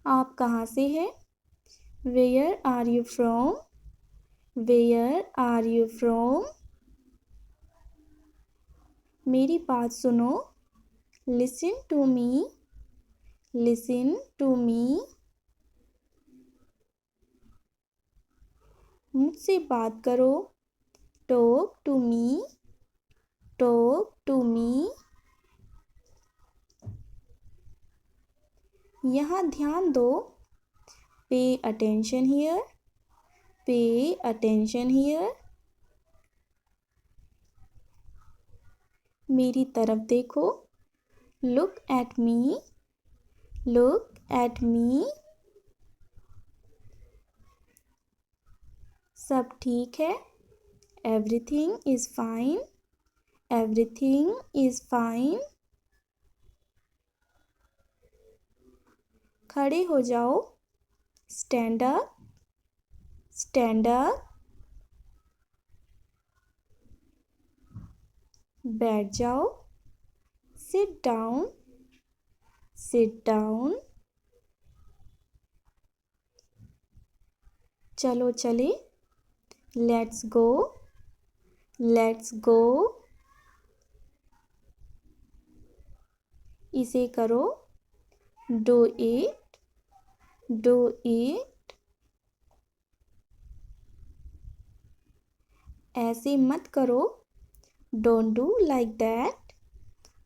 आप कहाँ से हैं? Where are you from? Where are you from? मेरी बात सुनो। Listen to me. Listen to me. मुझसे बात करो। Talk to me. Talk to me. यहाँ ध्यान दो। Pay attention here. Pay attention here. मेरी तरफ देखो। Look at me. Look at me. सब ठीक है। Everything is fine. Everything is fine. खड़े हो जाओ। Stand up. Stand up. बैठ जाओ। Sit down. Sit down. चलो चले। Let's go. Let's go. इसे करो। Do it. Do it. ऐसे मत करो। Don't do like that.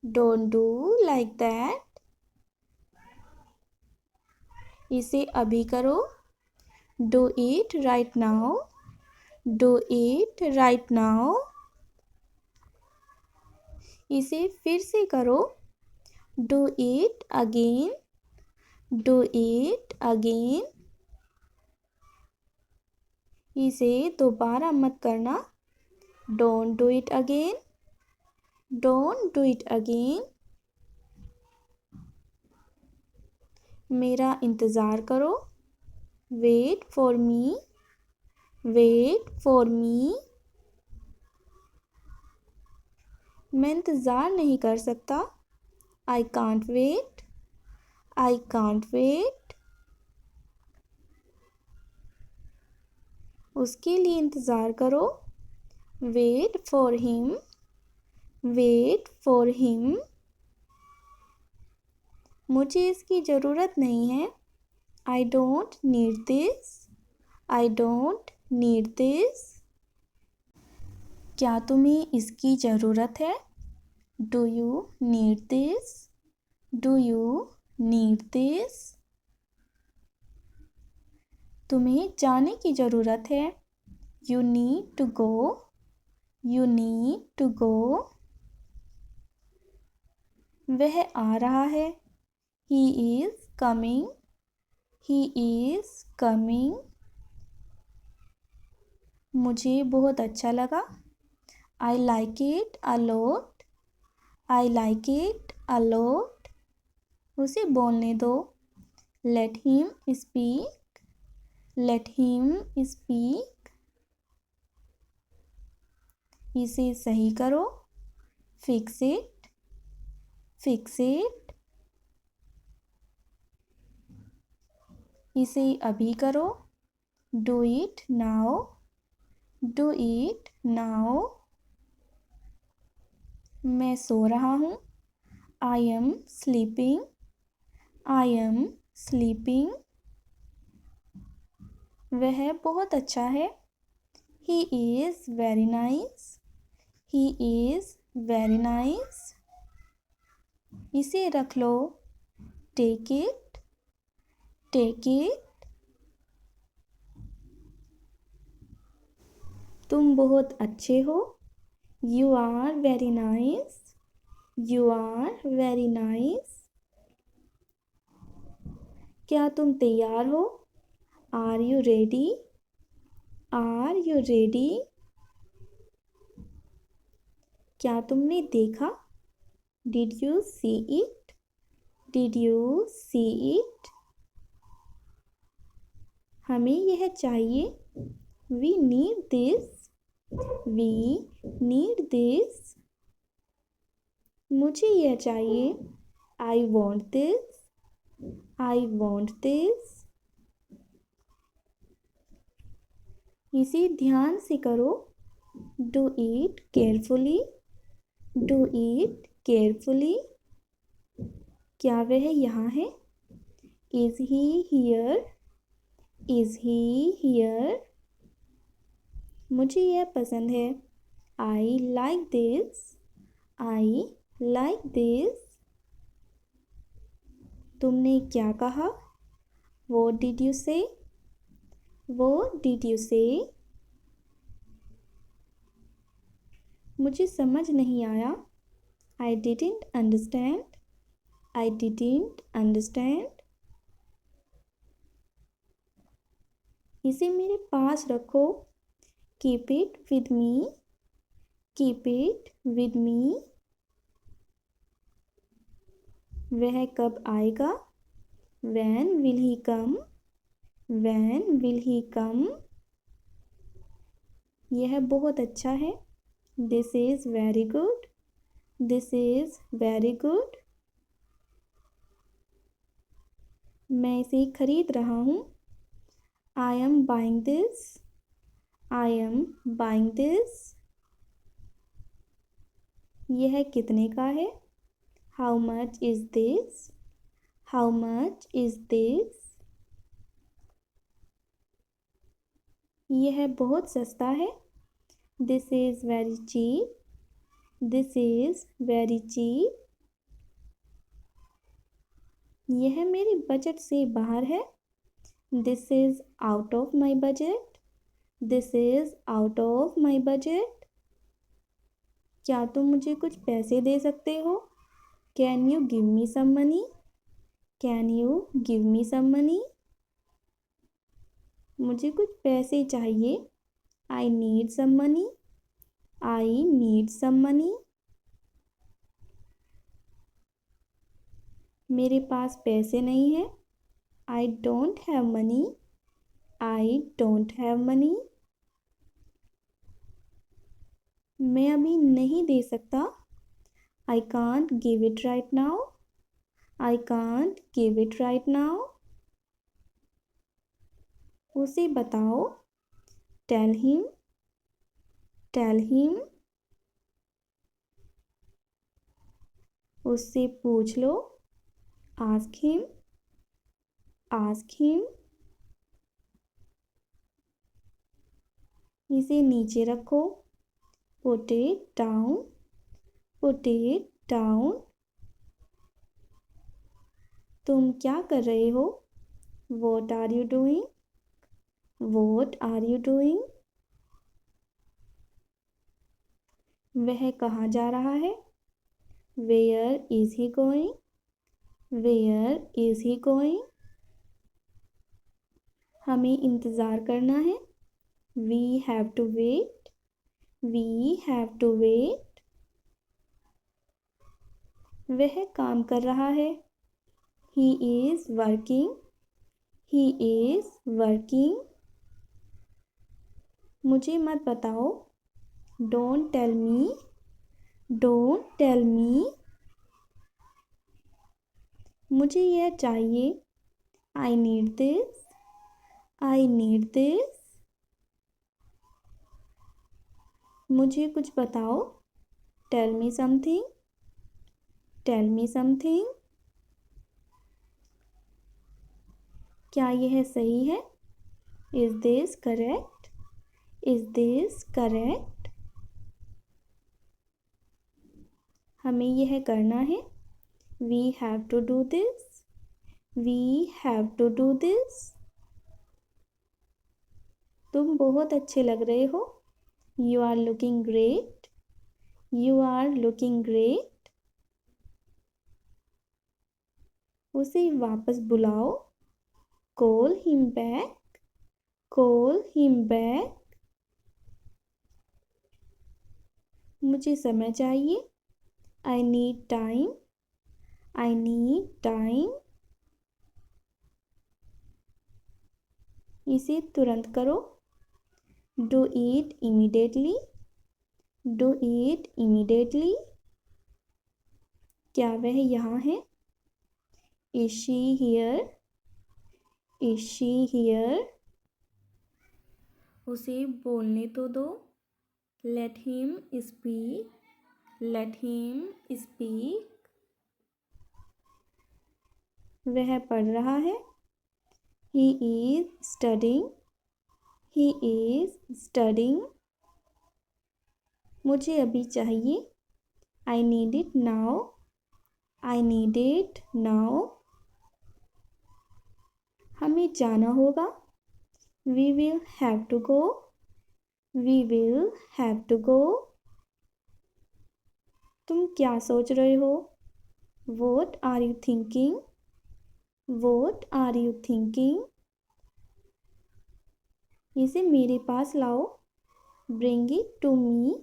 Don't do like that. इसे अभी करो। Do it right now. Do it right now. इसे फिर से करो। Do it again. Do it again. इसे दोबारा मत करना। Don't do it again. Don't do it again. मेरा इंतज़ार करो। Wait for me. Wait for me. मैं इंतज़ार नहीं कर सकता। I can't wait. I can't wait. उसके लिए इंतज़ार करो। Wait for him. Wait for him. मुझे इसकी ज़रूरत नहीं है। I don't need this. I don't need this. क्या तुम्हें इसकी ज़रूरत है? Do you need this? Do you need this? तुम्हें जाने की ज़रूरत है। You need to go. You need to go. वह आ रहा है। He is coming. He is coming. मुझे बहुत अच्छा लगा। आई like it a lot. I like it a lot. उसे बोलने दो। Let him speak. Let him speak. इसे सही करो। Fix it. Fix it. इसे अभी करो। Do it now. Do it now. मैं सो रहा हूँ। I am sleeping. I am sleeping. वह बहुत अच्छा है। He is very nice. He is very nice. इसे रख लो। Take it. Take it. तुम बहुत अच्छे हो। You are very nice. You are very nice. क्या तुम तैयार हो? Are you ready? Are you ready? क्या तुमने देखा? Did you see it? Did you see it? हमें यह चाहिए। We need this. We need this. मुझे यह चाहिए। I want this. I want this. इसे ध्यान से करो। Do it carefully. Do it carefully. क्या वह यहाँ है? Is he here. Is he here. मुझे यह पसंद है। I like this. I like this. तुमने क्या कहा? What did you say? What did you say? मुझे समझ नहीं आया। I didn't understand. I didn't understand. इसे मेरे पास रखो। Keep it with me. Keep it with me. वह कब आएगा? When will he come? When will he come? यह बहुत अच्छा है। This is very good. This is very good. मैं इसे खरीद रहा हूँ। I am buying this. I am buying this. यह कितने का है? How much is this? How much is this? यह बहुत सस्ता है। This is very cheap. This is very cheap. यह मेरे बजट से बाहर है। This is out of my budget. This is out of my budget. क्या तुम मुझे कुछ पैसे दे सकते हो? Can you give me some money? Can you give me some money? मुझे कुछ पैसे चाहिए। I need some money. I need some money. मेरे पास पैसे नहीं है। I don't have money. I don't have money. मैं अभी नहीं दे सकता। I can't give it right now. I can't give it right now. उसे बताओ। Tell him. Tell him. उससे पूछ लो। Ask him. Ask him. इसे नीचे रखो। Put it down. Put it down. तुम क्या कर रहे हो? What are you doing? What are you doing? वह कहाँ जा रहा है? Where is he going? Where is he going? हमें इंतज़ार करना है। We have to wait. We have to wait. वह काम कर रहा है। He is working. He is working. मुझे मत बताओ। Don't tell me. Don't tell me. मुझे यह चाहिए। I need this. I need this. मुझे कुछ बताओ। Tell me something. Tell me something. क्या यह सही है? Is this correct? Is this correct? हमें यह करना है। We have to do this. We have to do this. तुम बहुत अच्छे लग रहे हो। You are looking great. You are looking great. उसे वापस बुलाओ। Call him back. Call him back. मुझे समय चाहिए। I need time. I need time. इसे तुरंत करो। Do it immediately. Do it immediately. क्या वह यहाँ है? Is she here, is she here. उसे बोलने तो दो, let him speak, let him speak. वह पढ़ रहा है, he is studying, he is studying. मुझे अभी चाहिए, I need it now, I need it now. हमें जाना होगा, we will have to go, we will have to go. तुम क्या सोच रहे हो, what are you thinking, what are you thinking. इसे मेरे पास लाओ, bring it to me,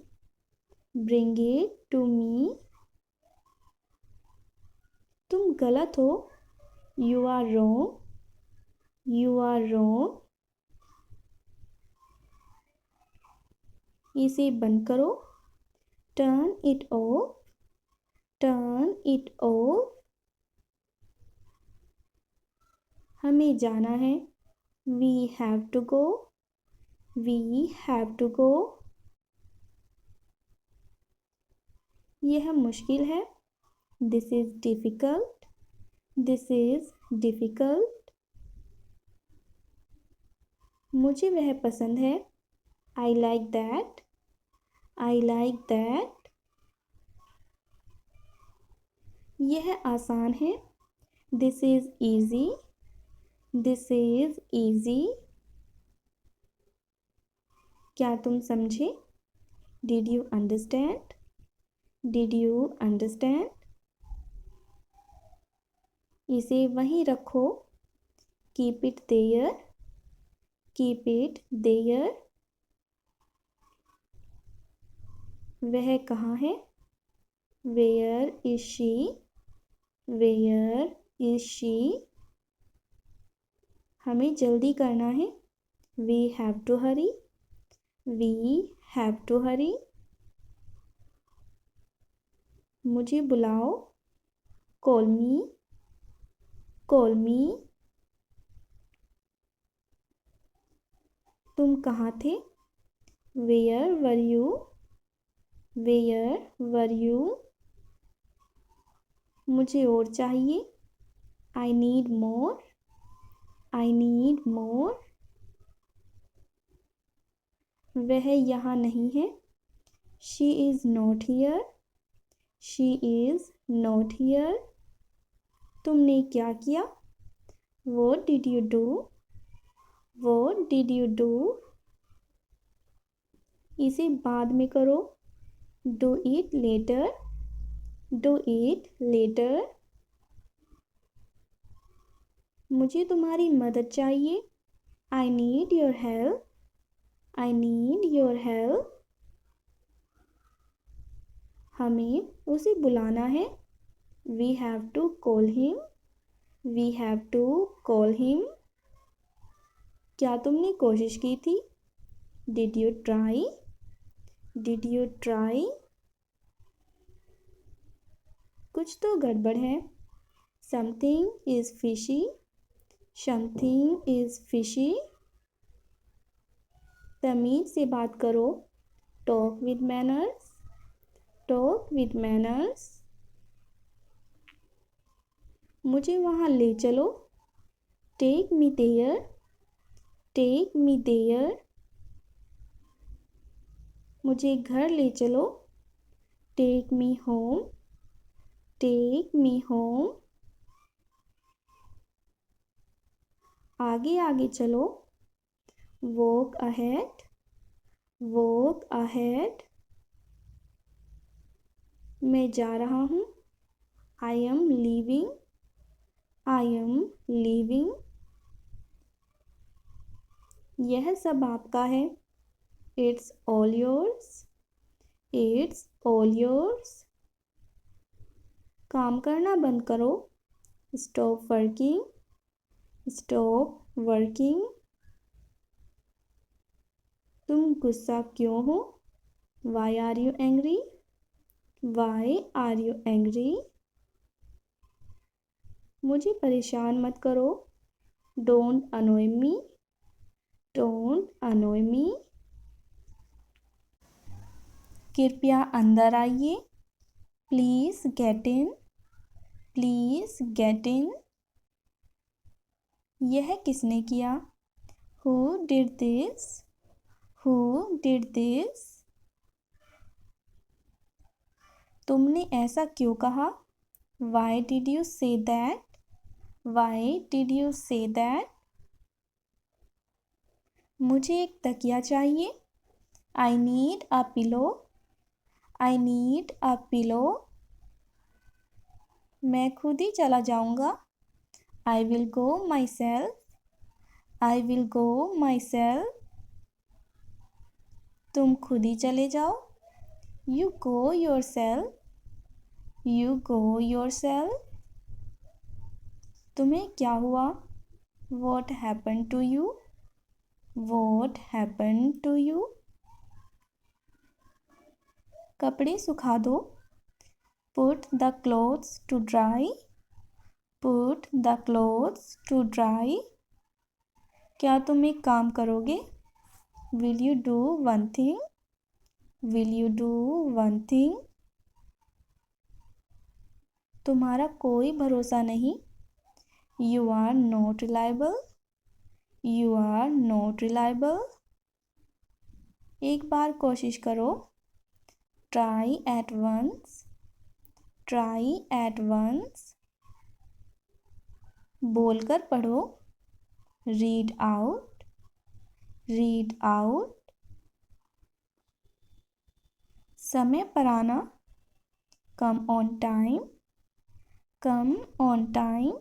bring it to me. तुम गलत हो, you are wrong, you are wrong. इसे बंद करो, turn it off, turn it off. हमें जाना है, we have to go, we have to go. यह मुश्किल है, this is difficult, this is difficult. मुझे वह पसंद है, I like that, I like that. यह आसान है, this is easy, this is easy. क्या तुम समझे, did you understand, did you understand. इसे वहीं रखो, keep it there, keep it there. वह कहाँ है, where is she, where is she. हमें जल्दी करना है, we have to hurry, we have to hurry. मुझे बुलाओ, कॉल मी, कॉल मी। तुम कहाँ थे, where were you, where were you. मुझे और चाहिए, I need more, I need more. वह यहाँ नहीं है, she is not here, she is not here. तुमने क्या किया, what did you do, what did you do. इसे बाद में करो, do it later, do it later. मुझे तुम्हारी मदद चाहिए, I need your help, I need your help. हमें उसे बुलाना है, we have to call him, we have to call him. क्या तुमने कोशिश की थी, did you try, did you try. कुछ तो गड़बड़ है, something is fishy, something is fishy. तमीज़ से बात करो, talk with manners, talk with manners. मुझे वहाँ ले चलो, take me there, take me there. मुझे घर ले चलो, take me home, take me home. आगे आगे चलो, वॉक अहेड, वॉक अहेड। मैं जा रहा हूँ, I am leaving, I am leaving. यह सब आपका है, it's all yours, it's all yours. काम करना बंद करो, स्टॉप वर्किंग, स्टॉप वर्किंग। तुम गुस्सा क्यों हो, why are you angry, why are you angry. मुझे परेशान मत करो। Don't annoy me. Don't annoy me. कृपया अंदर आइए। Please get in. Please get in. यह किसने किया? Who did this? Who did this? तुमने ऐसा क्यों कहा? Why did you say that? Why did you say that? मुझे एक तकिया चाहिए। I need a pillow. I need a pillow. मैं खुद ही चला जाऊँगा। I will go myself. I will go myself. तुम खुद ही चले जाओ। You go yourself. You go yourself. तुम्हें क्या हुआ? What happen to you? What happen to you? कपड़े सुखा दो। Put the clothes to dry. Put the clothes to dry. क्या तुम एक काम करोगे? Will you do one thing? Will you do one thing? तुम्हारा कोई भरोसा नहीं। You are not reliable. You are not reliable. एक बार कोशिश करो। Try at once. Try at once. बोलकर पढ़ो। Read out. Read out. समय पर आना। Come on time. Come on time.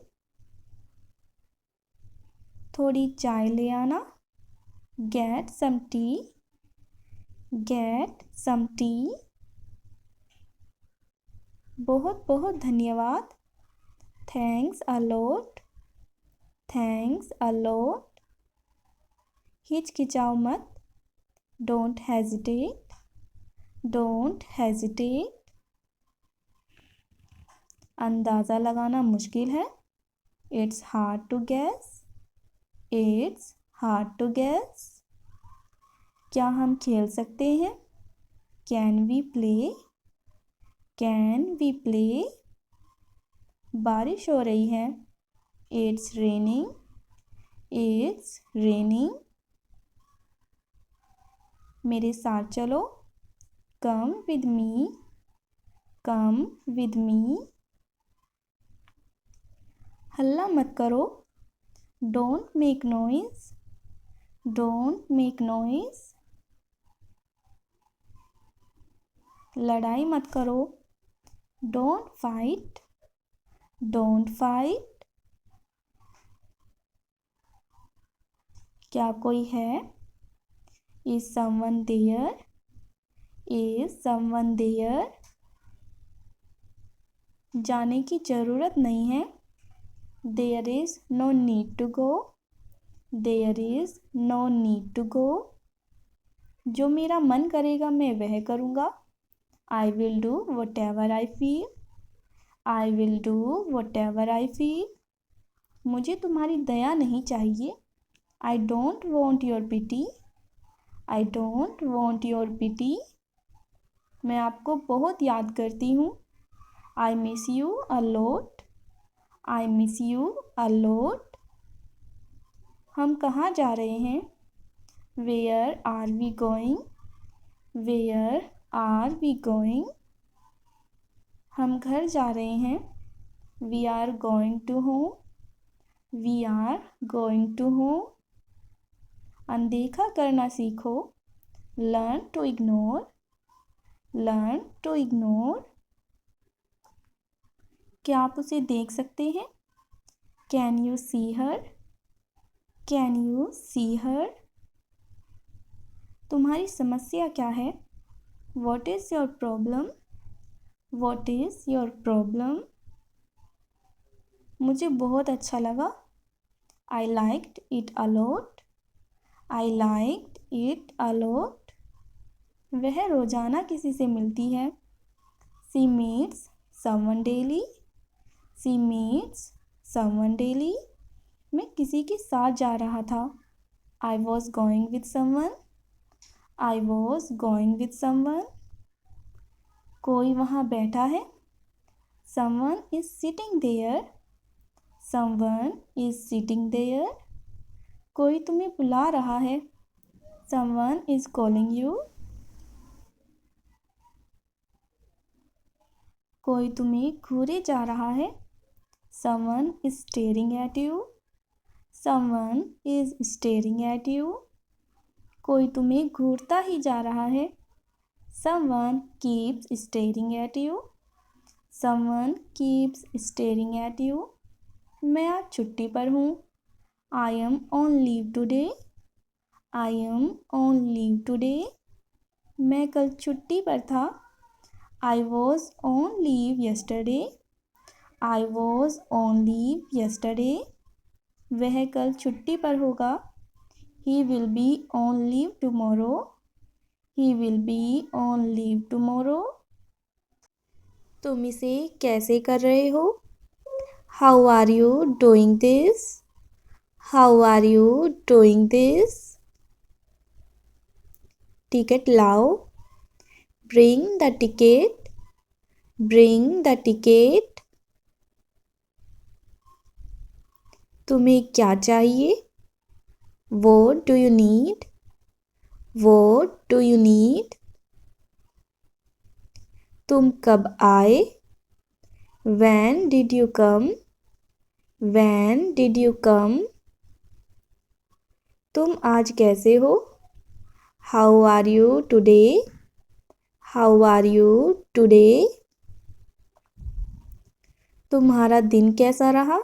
थोड़ी चाय ले आना। Get some tea. Get some tea. बहुत बहुत धन्यवाद। Thanks a lot. Thanks a lot. हिचकिचाओ मत। Don't hesitate. Don't hesitate. अंदाज़ा लगाना मुश्किल है। It's hard to guess. It's hard to guess. क्या हम खेल सकते हैं? Can we play? Can we play? बारिश हो रही है। It's raining. It's raining. मेरे साथ चलो। Come with me. Come with me. हल्ला मत करो। Don't make noise. Don't make noise. लड़ाई मत करो। Don't fight. Don't fight. क्या कोई है? Is someone there? Is someone there? जाने की ज़रूरत नहीं है। There is no need to go. There is no need to go. जो मेरा मन करेगा मैं वह करूँगा। I will do whatever I feel. I will do whatever I feel. मुझे तुम्हारी दया नहीं चाहिए। I don't want your pity. I don't want your pity. मैं आपको बहुत याद करती हूँ। I miss you a lot. I miss you a lot. हम कहाँ जा रहे हैं? Where are we going? Where are we going? हम घर जा रहे हैं। We are going to home. We are going to home. अनदेखा करना सीखो। Learn to ignore. Learn to ignore. क्या आप उसे देख सकते हैं? Can you see her? Can you see her? तुम्हारी समस्या क्या है? What is your problem? What is your problem? मुझे बहुत अच्छा लगा। I liked it a lot. I liked it a lot. वह रोज़ाना किसी से मिलती है। She meets someone daily. She meets someone daily. मैं किसी के साथ जा रहा था. I was going with someone. I was going with someone. कोई वहाँ बैठा है. Someone is sitting there. Someone is sitting there. कोई तुम्हें बुला रहा है. Someone is calling you. कोई तुम्हें घूरे जा रहा है. Someone is staring at you. Someone is staring at you. कोई तुम्हें घूरता ही जा रहा है. Someone keeps staring at you. Someone keeps staring at you. मैं आज छुट्टी पर हूँ. I am on leave today. I am on leave today. मैं कल छुट्टी पर था. I was on leave yesterday. I was on leave yesterday. वह कल छुट्टी पर होगा. He will be on leave tomorrow. He will be on leave tomorrow. तुम इसे कैसे कर रहे हो? How are you doing this? How are you doing this? Ticket लाओ. Bring the ticket. Bring the ticket. तुम्हें क्या चाहिए? What do you need? What do you need? तुम कब आए? When did you come? When did you come? तुम आज कैसे हो? How are you today? How are you today? तुम्हारा दिन कैसा रहा?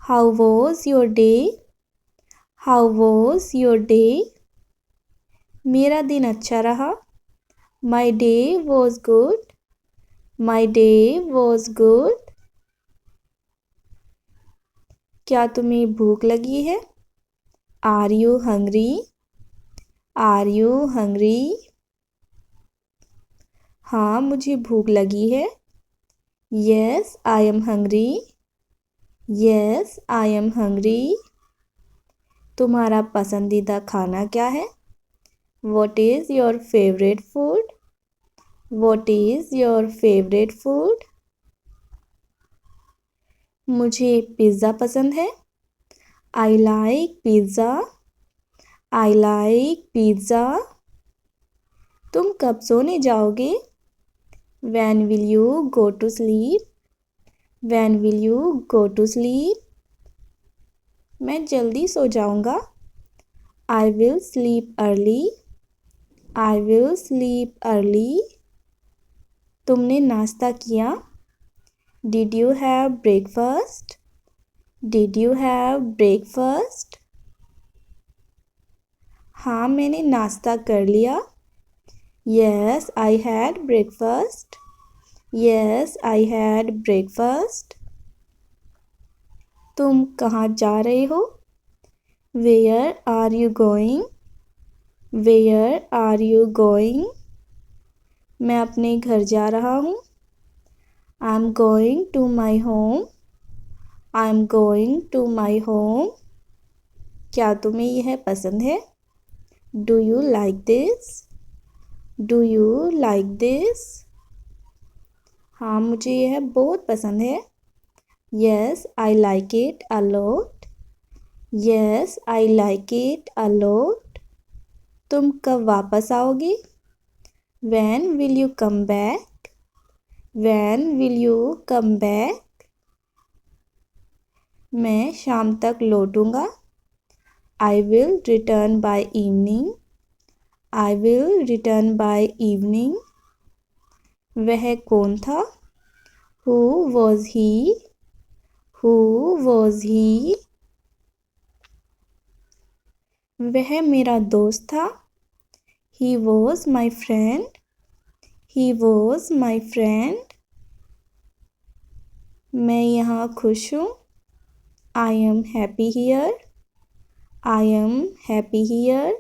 How was your day? How was your day? मेरा दिन अच्छा रहा. My day was good. My day was good. क्या तुम्हें भूख लगी है? Are you hungry? Are you hungry? हाँ मुझे भूख लगी है. Yes, I am hungry. Yes, I am hungry. तुम्हारा पसंदीदा खाना क्या है? What is your favorite food? What is your favorite food? मुझे पिज़्ज़ा पसंद है. I like pizza. I like pizza. तुम कब सोने जाओगे? When will you go to sleep? When will you go to sleep? मैं जल्दी सो जाऊंगा. I will sleep early. I will sleep early. तुमने नाश्ता किया? Did you have breakfast? Did you have breakfast? हाँ मैंने नाश्ता कर लिया. Yes, I had breakfast. Yes, I had breakfast. तुम कहाँ जा रहे हो? Where are you going? Where are you going? मैं अपने घर जा रहा हूँ. I'm going to my home. I'm going to my home. क्या तुम्हें यह पसंद है? Do you like this? Do you like this? हाँ मुझे यह बहुत पसंद है. Yes, I like it a lot. Yes, I like it a lot. तुम कब वापस आओगे? When will you come back? When will you come back? मैं शाम तक लौटूंगा. I will return by evening. I will return by evening. वह कौन था? Who was he? Who was he? वह मेरा दोस्त था. He was my friend. He was my friend. मैं यहाँ खुश हूँ. I am happy here. I am happy here.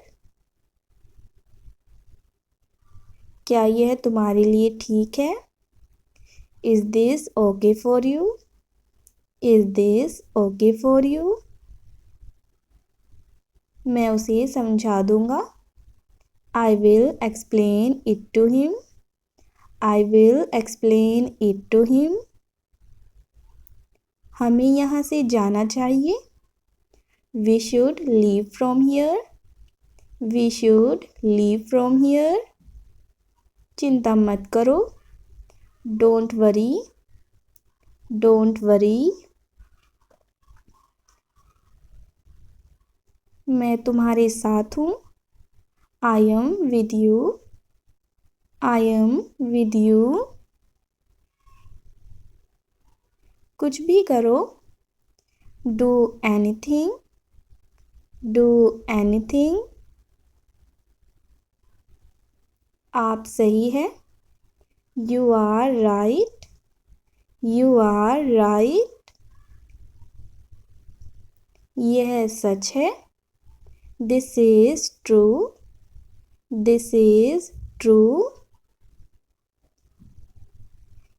क्या यह तुम्हारे लिए ठीक है? Is this okay for you? Is this okay for you? मैं उसे समझा दूंगा। I will explain it to him. I will explain it to him. हमें यहाँ से जाना चाहिए। We should leave from here. We should leave from here. चिंता मत करो। Don't worry. Don't worry. मैं तुम्हारे साथ हूँ। I am with you. I am with you. कुछ भी करो। Do anything. Do anything. आप सही है। You are right. You are right. यह सच है। This is true. This is true.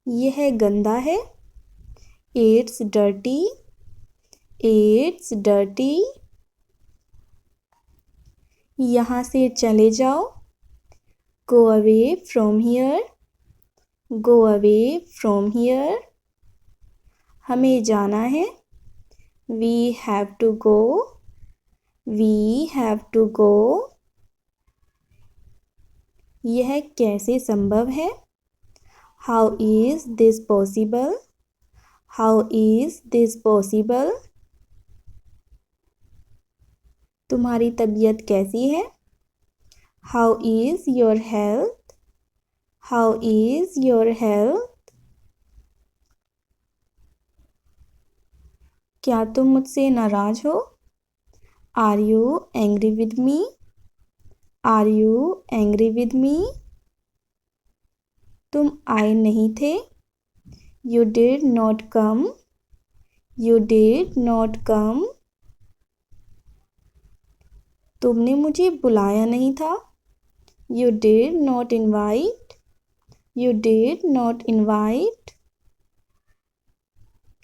यह गंदा है। It's dirty. It's dirty. यहाँ से चले जाओ। Go away from here. Go away from here. हमें जाना है। We have to go. We have to go. यह कैसे संभव है? How is this possible? How is this possible? तुम्हारी तबीयत कैसी है? How is your health? How is your health? क्या तुम मुझसे नाराज हो? Are you angry with me? Are you angry with me? तुम आए नहीं थे। You did not come. You did not come. तुमने मुझे बुलाया नहीं था। You did not invite. You did not invite.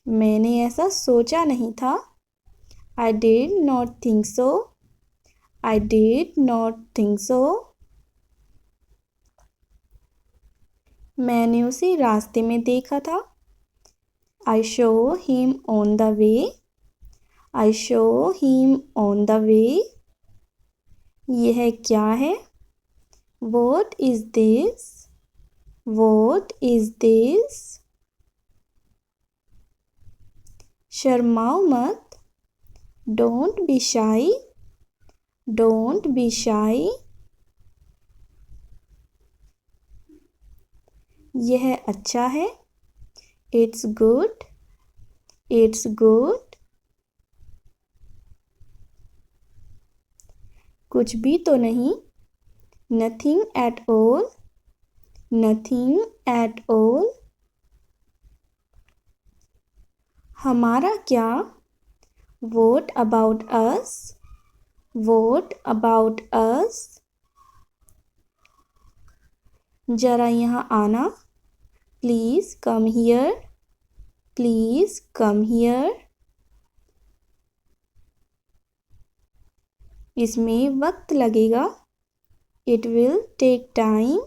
मैंने ऐसा सोचा नहीं था। I did not think so. I did not think so. मैंने उसे रास्ते में देखा था। I show him on the way. I show him on the वे। यह क्या है? What is this? What is this? शर्माओ मत। Don't be shy. Don't be shy. यह अच्छा है। It's good. It's good. कुछ भी तो नहीं। Nothing at all. Nothing at all. हमारा क्या? What about us? What about us? जरा यहाँ आना। Please come here. Please come here. इसमें वक्त लगेगा। It will take time.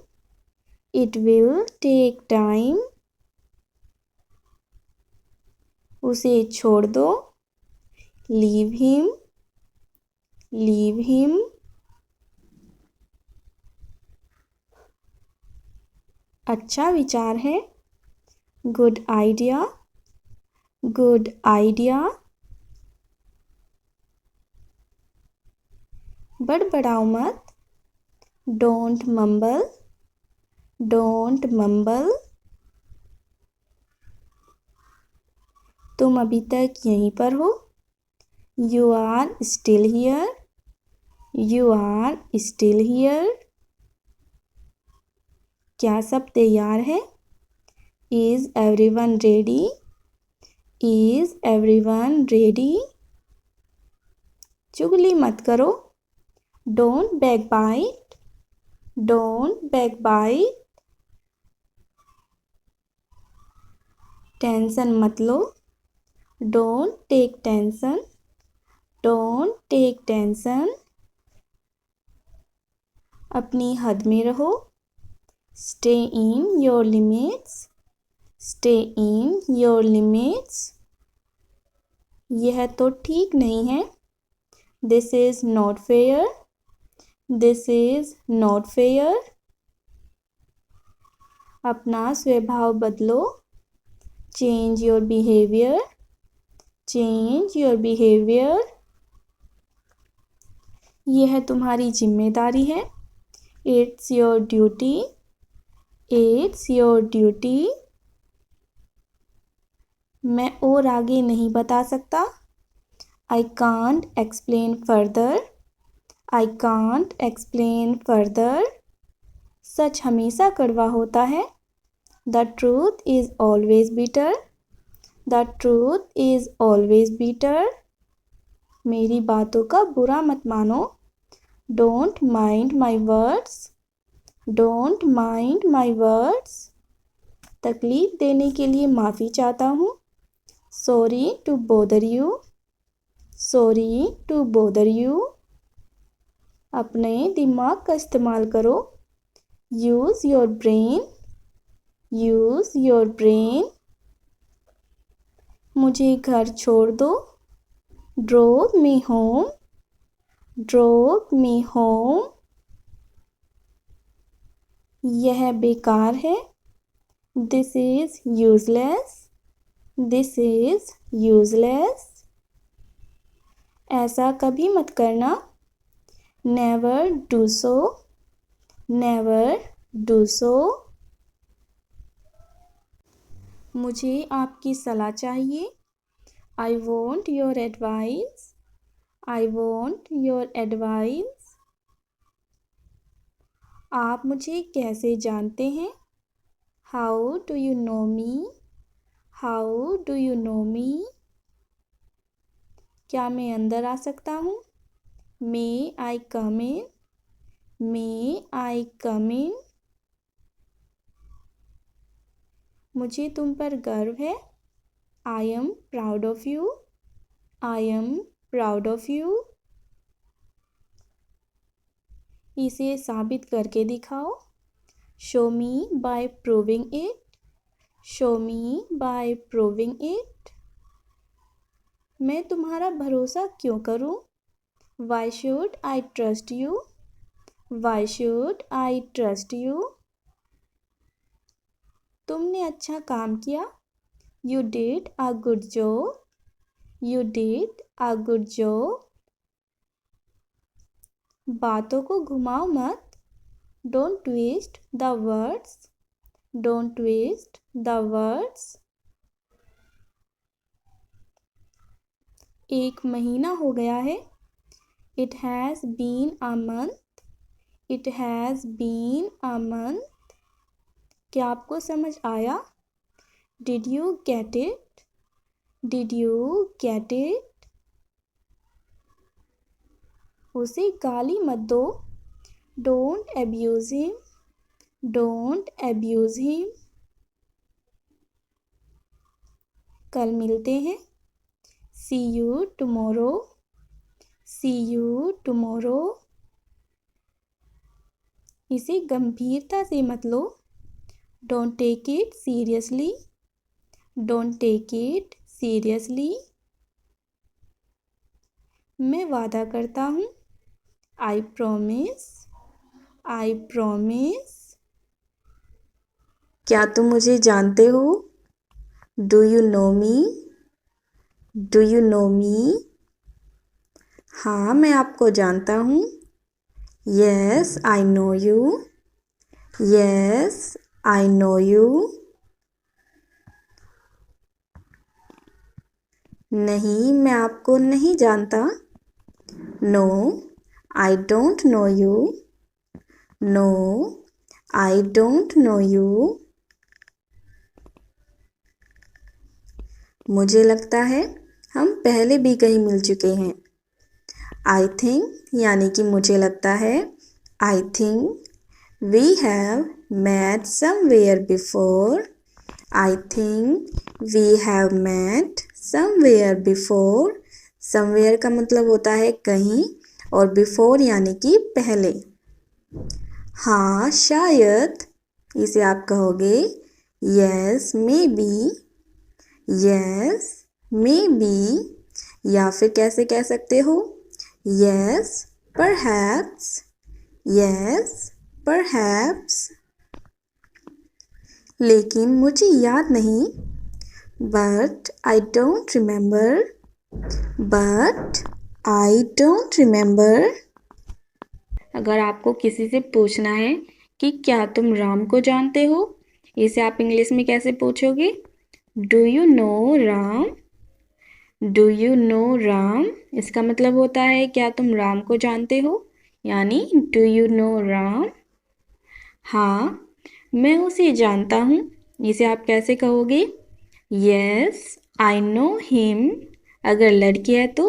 It will take time. उसे छोड़ दो। Leave him. Leave him. अच्छा विचार है। Good idea. Good idea. बड़बड़ाओ मत। Don't mumble. Don't mumble. तुम अभी तक यहीं पर हो। You are still here. You are still here. क्या सब तैयार है? Is everyone ready? Is everyone ready? चुगली मत करो। Don't backbite. Don't backbite. Tension मत लो। Don't take tension, don't take tension. अपनी हद में रहो, stay in your limits, stay in your limits. यह तो ठीक नहीं है, this is not fair, this is not fair. अपना स्वभाव बदलो, change your behaviour, change your behaviour. यह तुम्हारी जिम्मेदारी है, it's your duty, it's your duty. मैं और आगे नहीं बता सकता, I can't explain further, I can't explain further. सच हमेशा कड़वा होता है, the truth is always bitter, the truth is always bitter. मेरी बातों का बुरा मत मानो, don't mind my words, don't mind my words. तकलीफ़ देने के लिए माफ़ी चाहता हूँ, sorry to bother you, sorry to bother you. अपने दिमाग का इस्तेमाल करो, use your brain, use your brain. मुझे घर छोड़ दो, drop me home, drop me home. यह बेकार है, this is useless, this is useless. ऐसा कभी मत करना, never do so, never do so. मुझे आपकी सलाह चाहिए, I want your advice, I want your advice. आप मुझे कैसे जानते हैं, how do you know me, how do you know me. क्या मैं अंदर आ सकता हूँ, मे आई कम इन, मे आई कम इन। मुझे तुम पर गर्व है, I am proud of you, I am proud of you. इसे साबित करके दिखाओ, show me by proving it, show me by proving it. मैं तुम्हारा भरोसा क्यों करूं, why should I trust you, why should I trust you. तुमने अच्छा काम किया, you did a good job, you did a good job. बातों को घुमाओ मत, don't twist the words, don't twist the words. एक महीना हो गया है, it has been a month, it has been a month. क्या आपको समझ आया, did you get it, did you get it. उसे गाली मत दो, don't abuse him, don't abuse him. कल मिलते हैं, see you tomorrow, see you tomorrow. इसे गंभीरता से मत लो, don't take it seriously, don't take it seriously. मैं वादा करता हूँ, आई प्रॉमिस, आई प्रॉमिस। क्या तुम मुझे जानते हो, do you know me, do you know me. हाँ मैं आपको जानता हूँ, yes I know you, yes I know you. नहीं मैं आपको नहीं जानता, no I don't know you, no I don't know you. मुझे लगता है हम पहले भी कहीं मिल चुके हैं, आई थिंक यानी कि मुझे लगता है, I think we have met somewhere before, I think we have met somewhere before. Somewhere का मतलब होता है कहीं और बिफोर यानी कि पहले। हाँ शायद, इसे आप कहोगे yes may be, yes may be. या फिर कैसे कह सकते हो, यस परहैप्स, यस परहैप्स। लेकिन मुझे याद नहीं, but I don't remember, but I don't remember. अगर आपको किसी से पूछना है कि क्या तुम राम को जानते हो, इसे आप इंग्लिश में कैसे पूछोगे? Do you no Ram? Do you no Ram? इसका मतलब होता है क्या तुम राम को जानते हो, यानी डू यू नो राम? हाँ मैं उसे जानता हूँ, इसे आप कैसे कहोगे? Yes I know him. अगर लड़की है तो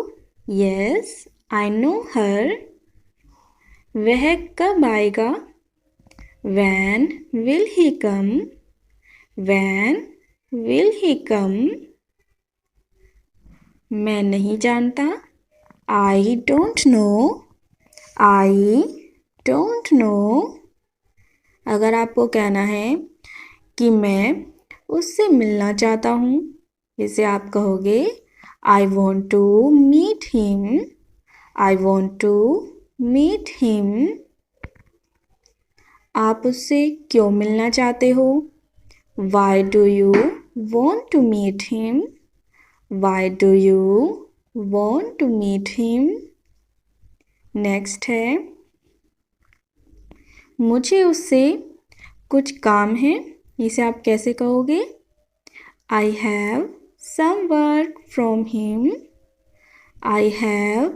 यस आई नो हर। वह कब आएगा? When will he come? When will he come? मैं नहीं जानता, I don't know, I don't know। अगर आपको कहना है कि मैं उससे मिलना चाहता हूँ, इसे आप कहोगे I want to meet him, I want to meet him। आप उससे क्यों मिलना चाहते हो? Why do you want to meet him? Why do you want to meet him? Next है, मुझे उससे कुछ काम है, इसे आप कैसे कहोगे? I have some work from him, I have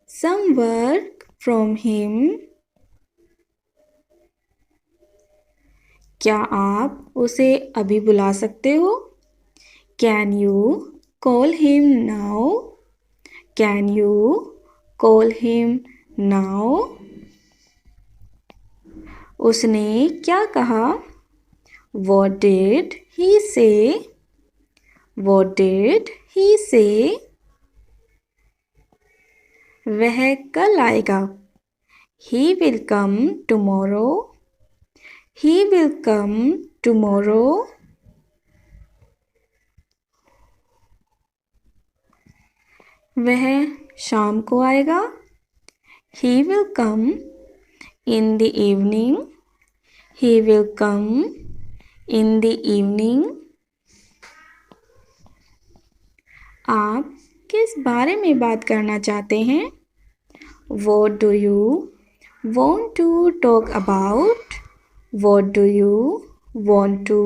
some work from him। क्या आप उसे अभी बुला सकते हो? Can you call him now? Can you call him now? उसने क्या कहा? What did he say? What did he say? वह कल आएगा? He will come tomorrow, he will come tomorrow। वह शाम को आएगा? He will come in the evening, he will come in the evening। आप किस बारे में बात करना चाहते हैं? What do you want to talk about? What do you want to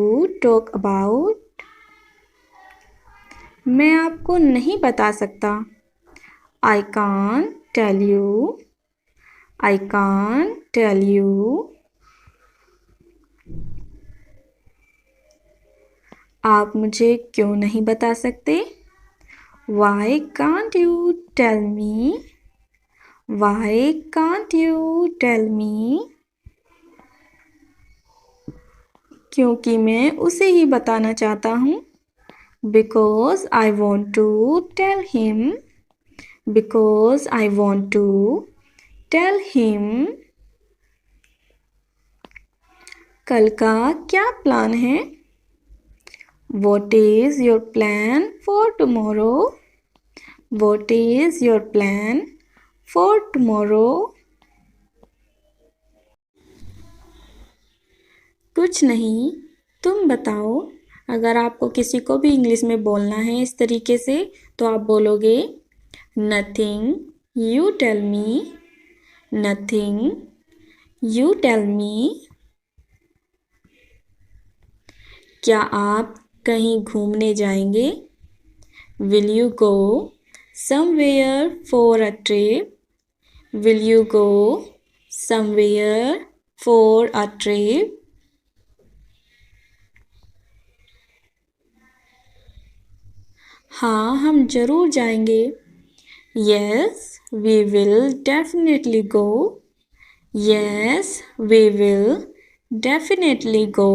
talk about? मैं आपको नहीं बता सकता, I can't tell you, I can't tell you। आप मुझे क्यों नहीं बता सकते? Why can't you tell me? Why can't you tell me? क्योंकि मैं उसे ही बताना चाहता हूँ, Because I want to tell him, because I want to tell him। कल का क्या प्लान है? What is your plan for tomorrow? What is your plan for tomorrow? कुछ नहीं, तुम बताओ। अगर आपको किसी को भी इंग्लिश में बोलना है इस तरीके से तो आप बोलोगे nothing, you tell me, nothing, you tell me. क्या आप कहीं घूमने जाएंगे? Will you go somewhere for a trip? Will you go somewhere for a trip? हाँ हम जरूर जाएंगे, Yes we will definitely go, Yes we will definitely go।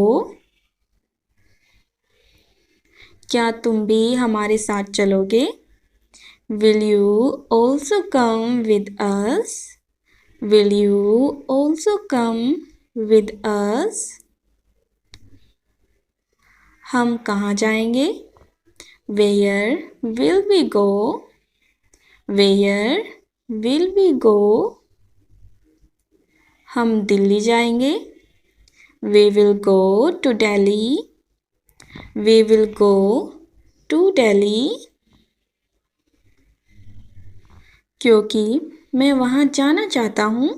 क्या तुम भी हमारे साथ चलोगे? Will you also come with us? Will you also come with us? हम कहाँ जाएंगे? Where will we go? Where will we go? हम दिल्ली जाएंगे। We will go to Delhi. We will go to Delhi. क्योंकि मैं वहाँ जाना चाहता हूँ।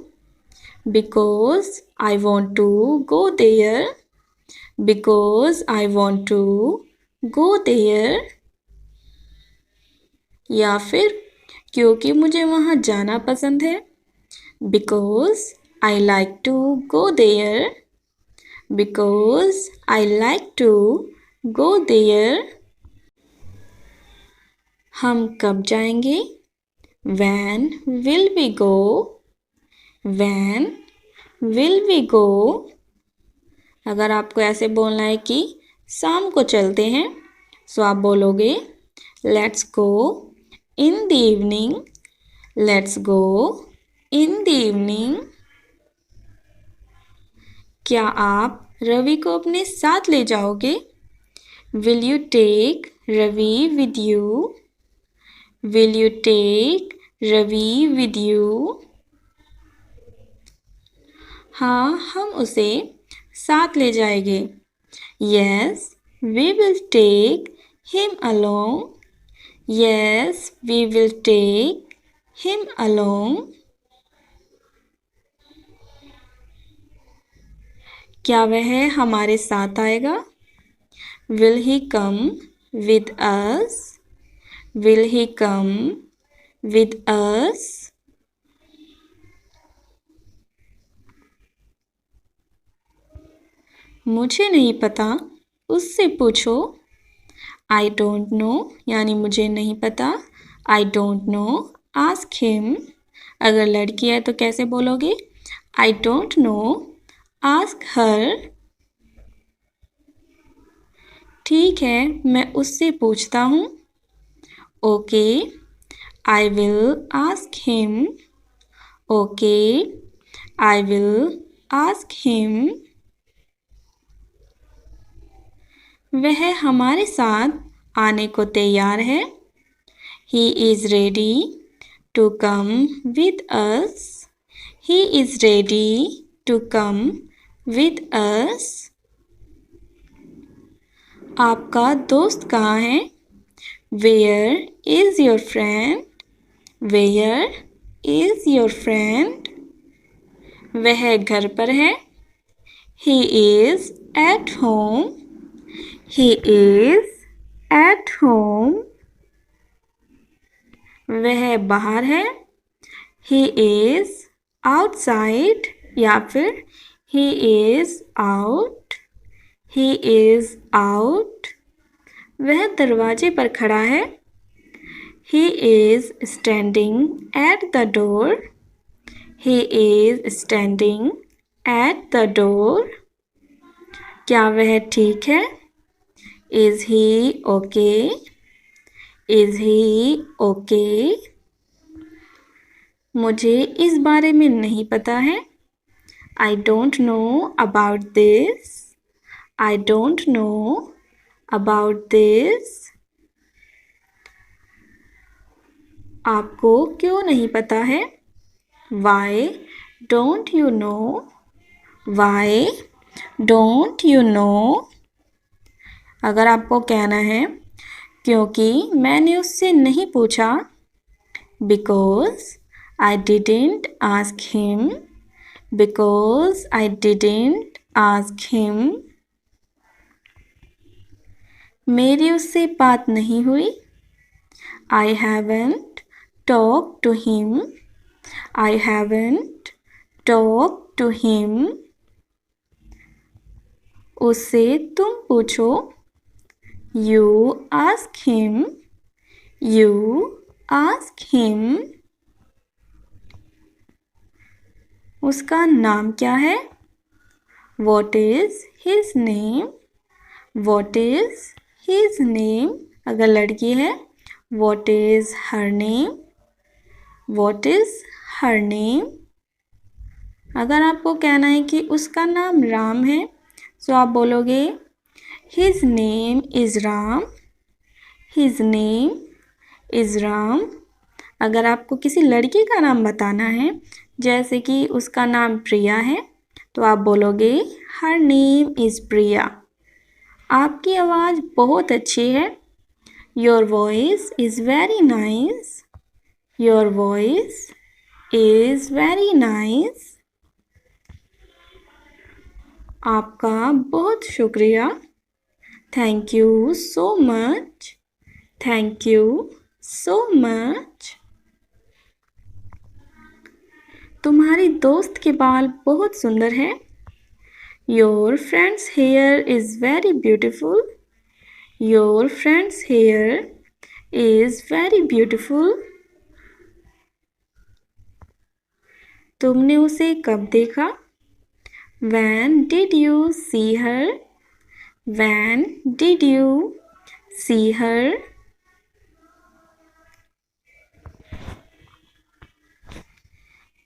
Because I want to go there. Because I want to go there. या फिर क्योंकि मुझे वहाँ जाना पसंद है। Because I like to go there. Because I like to go there. हम कब जाएंगे? When will we go? When will we go? अगर आपको ऐसे बोलना है कि शाम को चलते हैं, तो आप बोलोगे Let's go in the evening. Let's go in the evening. क्या आप रवि को अपने साथ ले जाओगे? Will you take Ravi with you? Will you take Ravi with you? हाँ, हम उसे साथ ले जाएंगे। Yes, we will take him along. Yes, we will take him along. क्या वह हमारे साथ आएगा? Will he come with us? Will he come with us? मुझे नहीं पता, उससे पूछो। I don't know यानी मुझे नहीं पता। I don't know, ask him। अगर लड़की है तो कैसे बोलोगे? I don't know, ask her। ठीक है, मैं उससे पूछता हूँ। Okay, I will ask him। Okay, I will ask him। वह हमारे साथ आने को तैयार है। He is ready to come with us। He is ready to come with us। आपका दोस्त कहाँ है? Where is your friend? Where is your friend? वह घर पर है। He is at home। He is at home। वह बाहर है। He is outside या फिर he is out। He is out। वह दरवाजे पर खड़ा है। He is standing at the door। He is standing at the door। क्या वह ठीक है? Is he okay? Is he okay? मुझे इस बारे में नहीं पता है। I don't know about this। I don't know about this। आपको क्यों नहीं पता है? Why don't you know? Why don't you know? अगर आपको कहना है क्योंकि मैंने उससे नहीं पूछा। Because I didn't ask him। Because I didn't ask him। मेरी उससे बात नहीं हुई। I haven't talked to him। I haven't talked to him। उससे तुम पूछो। You ask him। You ask him। उसका नाम क्या है? What is his name? What is His name, अगर लड़की है, what is her name? What is her name? अगर आपको कहना है कि उसका नाम राम है, तो आप बोलोगे His name is Ram. His name is Ram. अगर आपको किसी लड़की का नाम बताना है, जैसे कि उसका नाम प्रिया है, तो आप बोलोगे हर नेम इज़ प्रिया। आपकी आवाज़ बहुत अच्छी है। Your voice is very nice. Your voice is very nice. आपका बहुत शुक्रिया। Thank you so much. Thank you so much. तुम्हारी दोस्त के बाल बहुत सुंदर है। Your friends here is very beautiful. Your friends here is very beautiful. तुमने उसे कब देखा? When did you see her? When did you see her?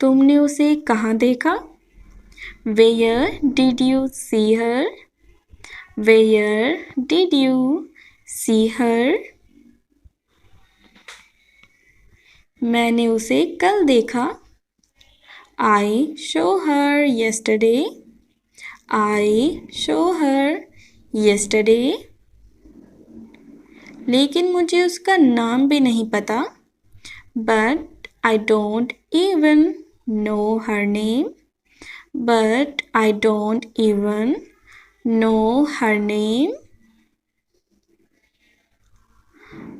तुमने उसे कहाँ देखा? Where did you see her? Where did you see her? मैंने उसे कल देखा। I saw her yesterday. I saw her yesterday. लेकिन मुझे उसका नाम भी नहीं पता। But I don't even know her name. But I don't even know her name.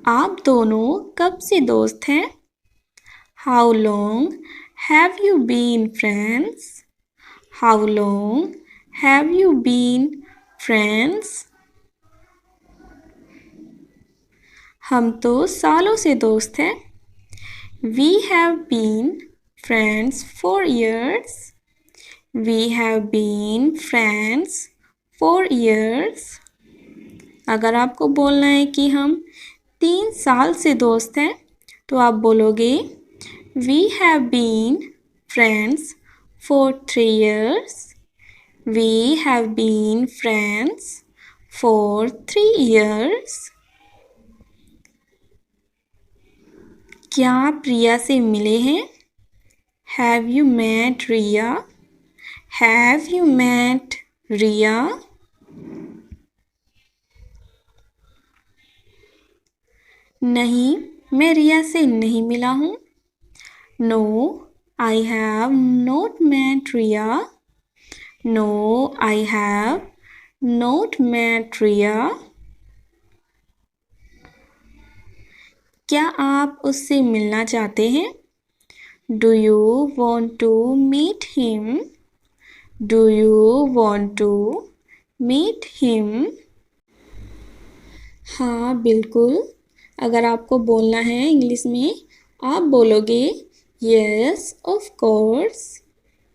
आप दोनों कब से दोस्त हैं? How long have you been friends? How long have you been friends? हम तो सालों से दोस्त हैं। We have been friends for years. We have been friends for years. अगर आपको बोलना है कि हम 3 साल से दोस्त हैं, तो आप बोलोगे We have been friends for 3 years. We have been friends for 3 years. क्या आप रिया से मिले हैं? Have you met Riya? Have you met Riya? नहीं, मैं रिया से नहीं मिला हूँ। No, I have not met Riya. No, I have not met Riya. क्या आप उससे मिलना चाहते हैं? Do you want to meet him? Do you want to meet him? हाँ, बिल्कुल। अगर आपको बोलना है इंग्लिश में, आप बोलोगे Yes, of course.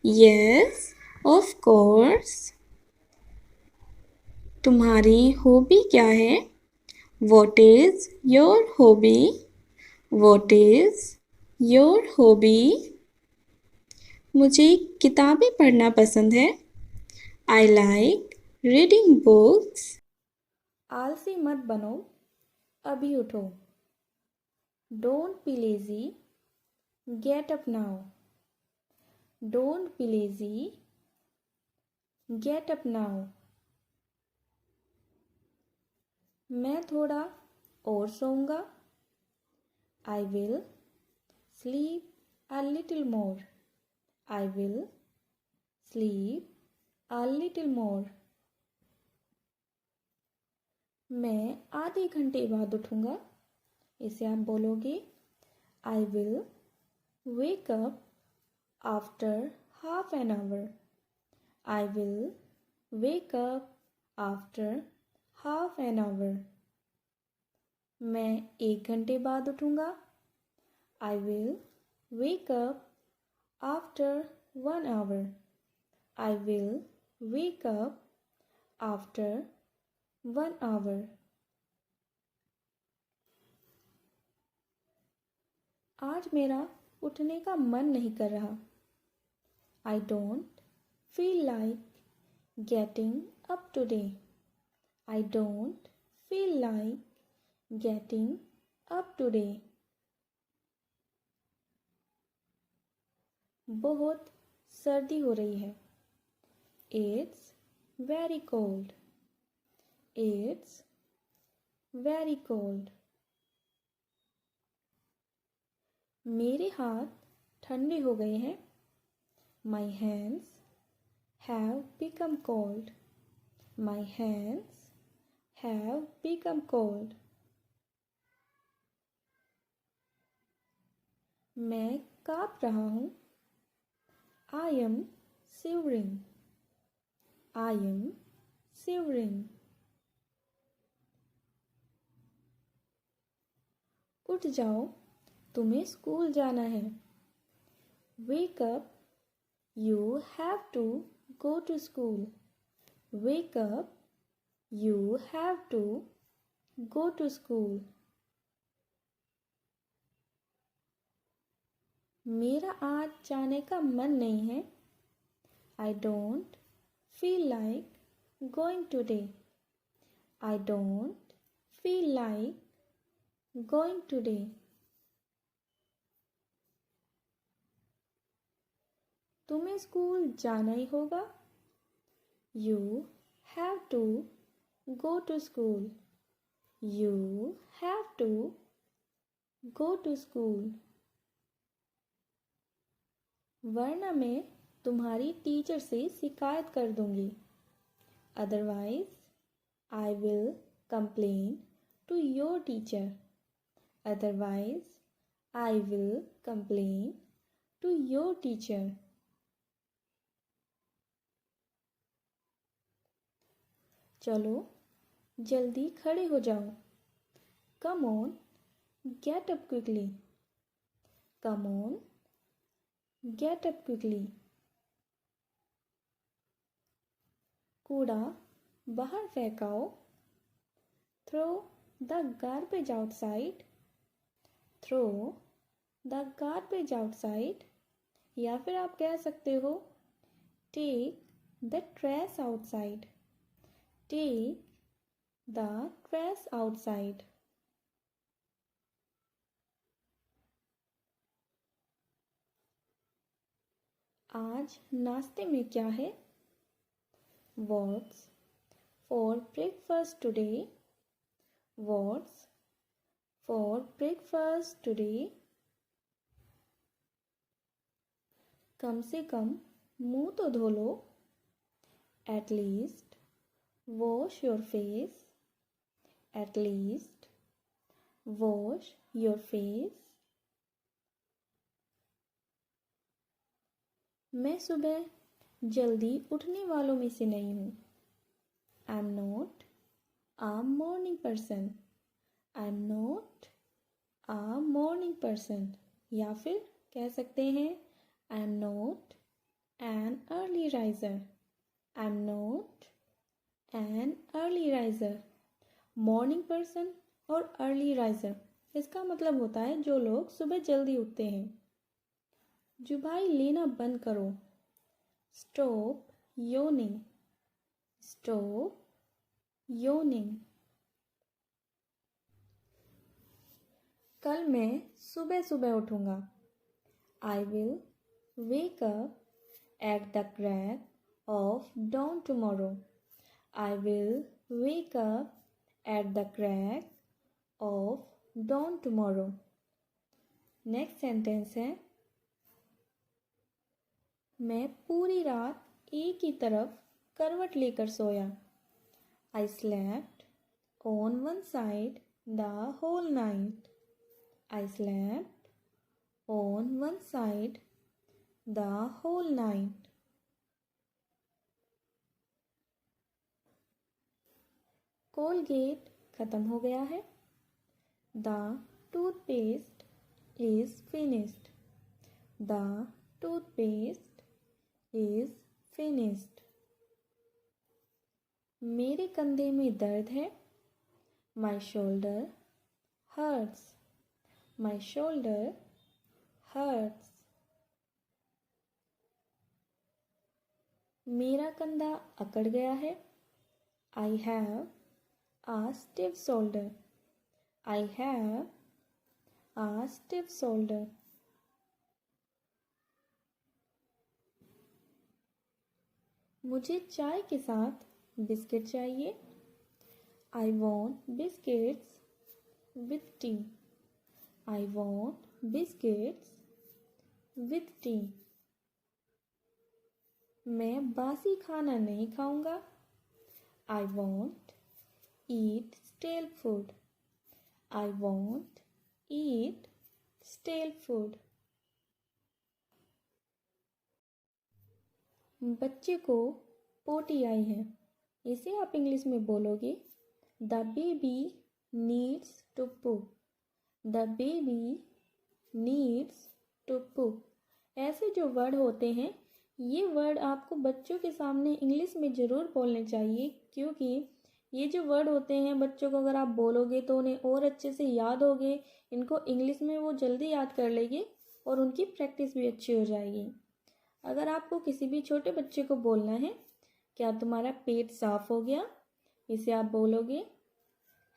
Yes, of course. तुम्हारी हॉबी क्या है? What is your hobby? What is your hobby? मुझे किताबें पढ़ना पसंद है। I like reading books. आलसी मत बनो, अभी उठो। Don't be lazy. Get up now. Don't be lazy. Get up now. मैं थोड़ा और सोऊंगा। I will sleep a little more. I will sleep a little more. मैं आधे घंटे बाद उठूंगा। इसे आप बोलोगे I will wake up after half an hour. I will wake up after half an hour. मैं 1 घंटे बाद उठूंगा। I will wake up after 1 hour. I will wake up after 1 hour. आज मेरा उठने का मन नहीं कर रहा। I don't feel like getting up today. I don't feel like getting up today. बहुत सर्दी हो रही है। It's very cold. It's very cold. मेरे हाथ ठंडे हो गए हैं। My hands have become cold. My hands have become cold. मैं काँप रहा हूँ। I am shivering. I am shivering. उठ जाओ, तुम्हें स्कूल जाना है। Wake up, you have to go to school. Wake up, you have to go to school. मेरा आज जाने का मन नहीं है। I don't feel like going today. I don't feel like going today. तुम्हें स्कूल जाना ही होगा। You have to go to school. You have to go to school. वरना मैं तुम्हारी टीचर से शिकायत कर दूंगी। Otherwise, I will complain to your teacher. Otherwise, I will complain to your teacher. चलो जल्दी खड़े हो जाओ। Come on, get up quickly. Come on, get up quickly. कूड़ा बाहर फेंकाओ। Throw the garbage outside. Throw the garbage outside. या फिर आप कह सकते हो Take the trash outside. Take the trash outside. आज नाश्ते में क्या है? What's for breakfast today? What's for breakfast today? कम से कम मुंह तो धो लो। At least wash your face. At least wash your face. मैं सुबह जल्दी उठने वालों में से नहीं हूँ। I'm not a morning person. I'm not a morning person. या फिर कह सकते हैं I'm not an early riser. I'm not an early riser. Morning person और early riser इसका मतलब होता है जो लोग सुबह जल्दी उठते हैं। जुबाई लेना बंद करो। Stop yawning. Stop yawning. कल मैं सुबह सुबह उठूंगा। I will wake up at the crack of dawn tomorrow. I will wake up at the crack of dawn tomorrow. Next sentence है मैं पूरी रात एक ही तरफ करवट लेकर सोया। I slept on one side the whole night. I slept on one side the whole night. Colgate खत्म हो गया है। The toothpaste is finished. The toothpaste is finished. मेरे कंधे में दर्द है। My shoulder hurts. My shoulder hurts. मेरा कंधा अकड़ गया है. I have a stiff shoulder. I have a stiff shoulder. मुझे चाय के साथ बिस्किट चाहिए. I want biscuits with tea. I want biscuits with tea. मैं बासी खाना नहीं खाऊंगा. I won't eat stale food. I won't eat stale food. बच्चे को पोटी आई है. इसे आप इंग्लिश में बोलोगे The baby needs to poop. The baby needs to poop. ऐसे जो वर्ड होते हैं ये वर्ड आपको बच्चों के सामने इंग्लिश में ज़रूर बोलने चाहिए, क्योंकि ये जो वर्ड होते हैं बच्चों को अगर आप बोलोगे तो उन्हें और अच्छे से याद होगे. इनको इंग्लिश में वो जल्दी याद कर लेंगे और उनकी प्रैक्टिस भी अच्छी हो जाएगी. अगर आपको किसी भी छोटे बच्चे को बोलना है क्या तुम्हारा पेट साफ हो गया, इसे आप बोलोगे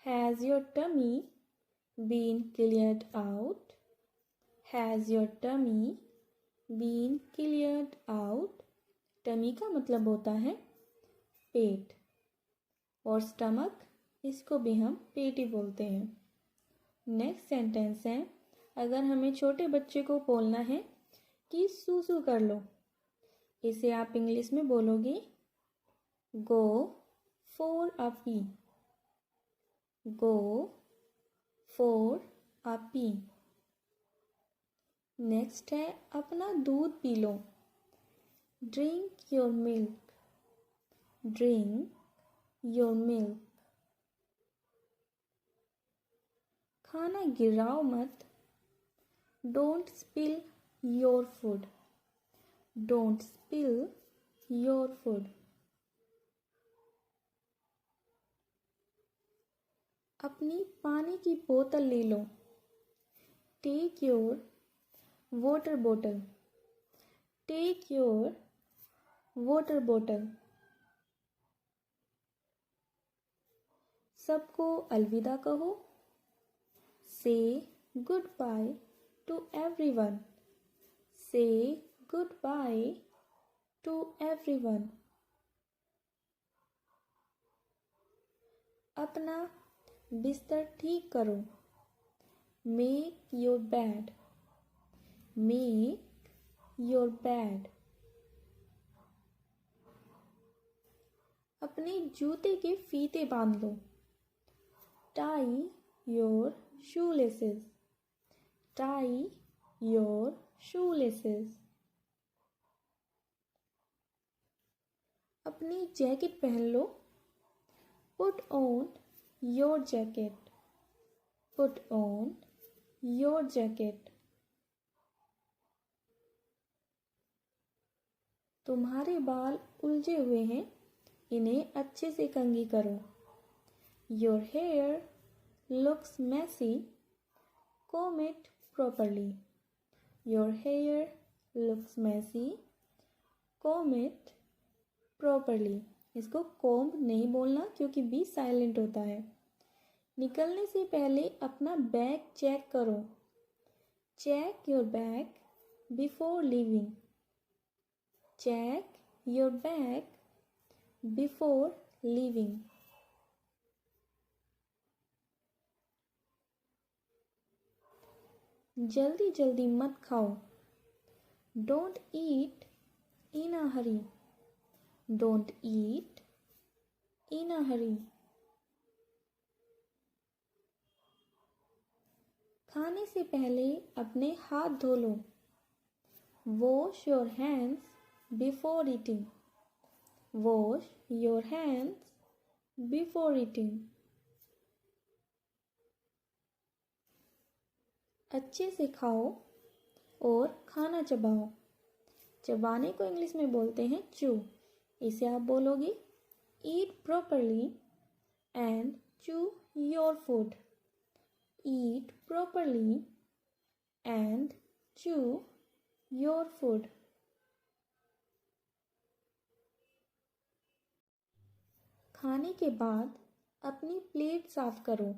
Has your tummy been cleared out? Has your tummy been cleared out? Tummy का मतलब होता है पेट और स्टमक, इसको भी हम पेट ही बोलते हैं. नेक्स्ट सेंटेंस है, अगर हमें छोटे बच्चे को बोलना है कि सूसू कर लो, इसे आप इंग्लिश में बोलोगे Go for a pee. Go for a pee. Next है, अपना दूध P low. Drink your milk. Drink your milk. खाना गिराओ मत. Don't spill your food. Don't spill your food. अपनी पानी की बोतल ले लो. Take your water bottle. Take your water bottle. सबको अलविदा कहो. Say goodbye to everyone. Say goodbye to everyone. अपना बिस्तर ठीक करो. Make your bed. Make your bed. अपने जूते के फीते बांध लो. Tie your shoelaces. Tie your shoelaces. अपनी जैकेट पहन लो. Put on your jacket. Put on your jacket. तुम्हारे बाल उलझे हुए हैं, इन्हें अच्छे से कंघी करो. Your hair looks messy. Comb it properly. Your hair looks messy. Comb it properly. इसको comb नहीं बोलना क्योंकि बी साइलेंट होता है. निकलने से पहले अपना बैग चेक करो. Check your bag before leaving. Check your bag before leaving. जल्दी जल्दी मत खाओ. Don't eat in a hurry. Don't eat in a hurry. खाने से पहले अपने हाथ धो लो. Wash your hands before eating. Wash your hands before eating. अच्छे से खाओ और खाना चबाओ. चबाने को इंग्लिश में बोलते हैं chew. इसे आप बोलोगे eat properly and chew your food. Eat properly and chew your food. खाने के बाद अपनी प्लेट साफ करो.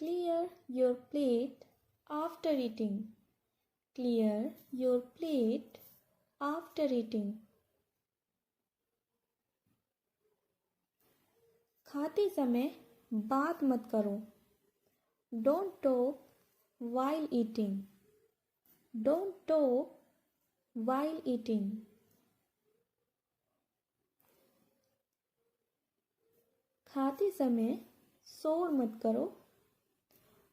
Clear your plate after eating. Clear your plate after eating. खाते समय बात मत करो. Don't talk while eating. Don't talk while eating. खाते समय शोर मत करो.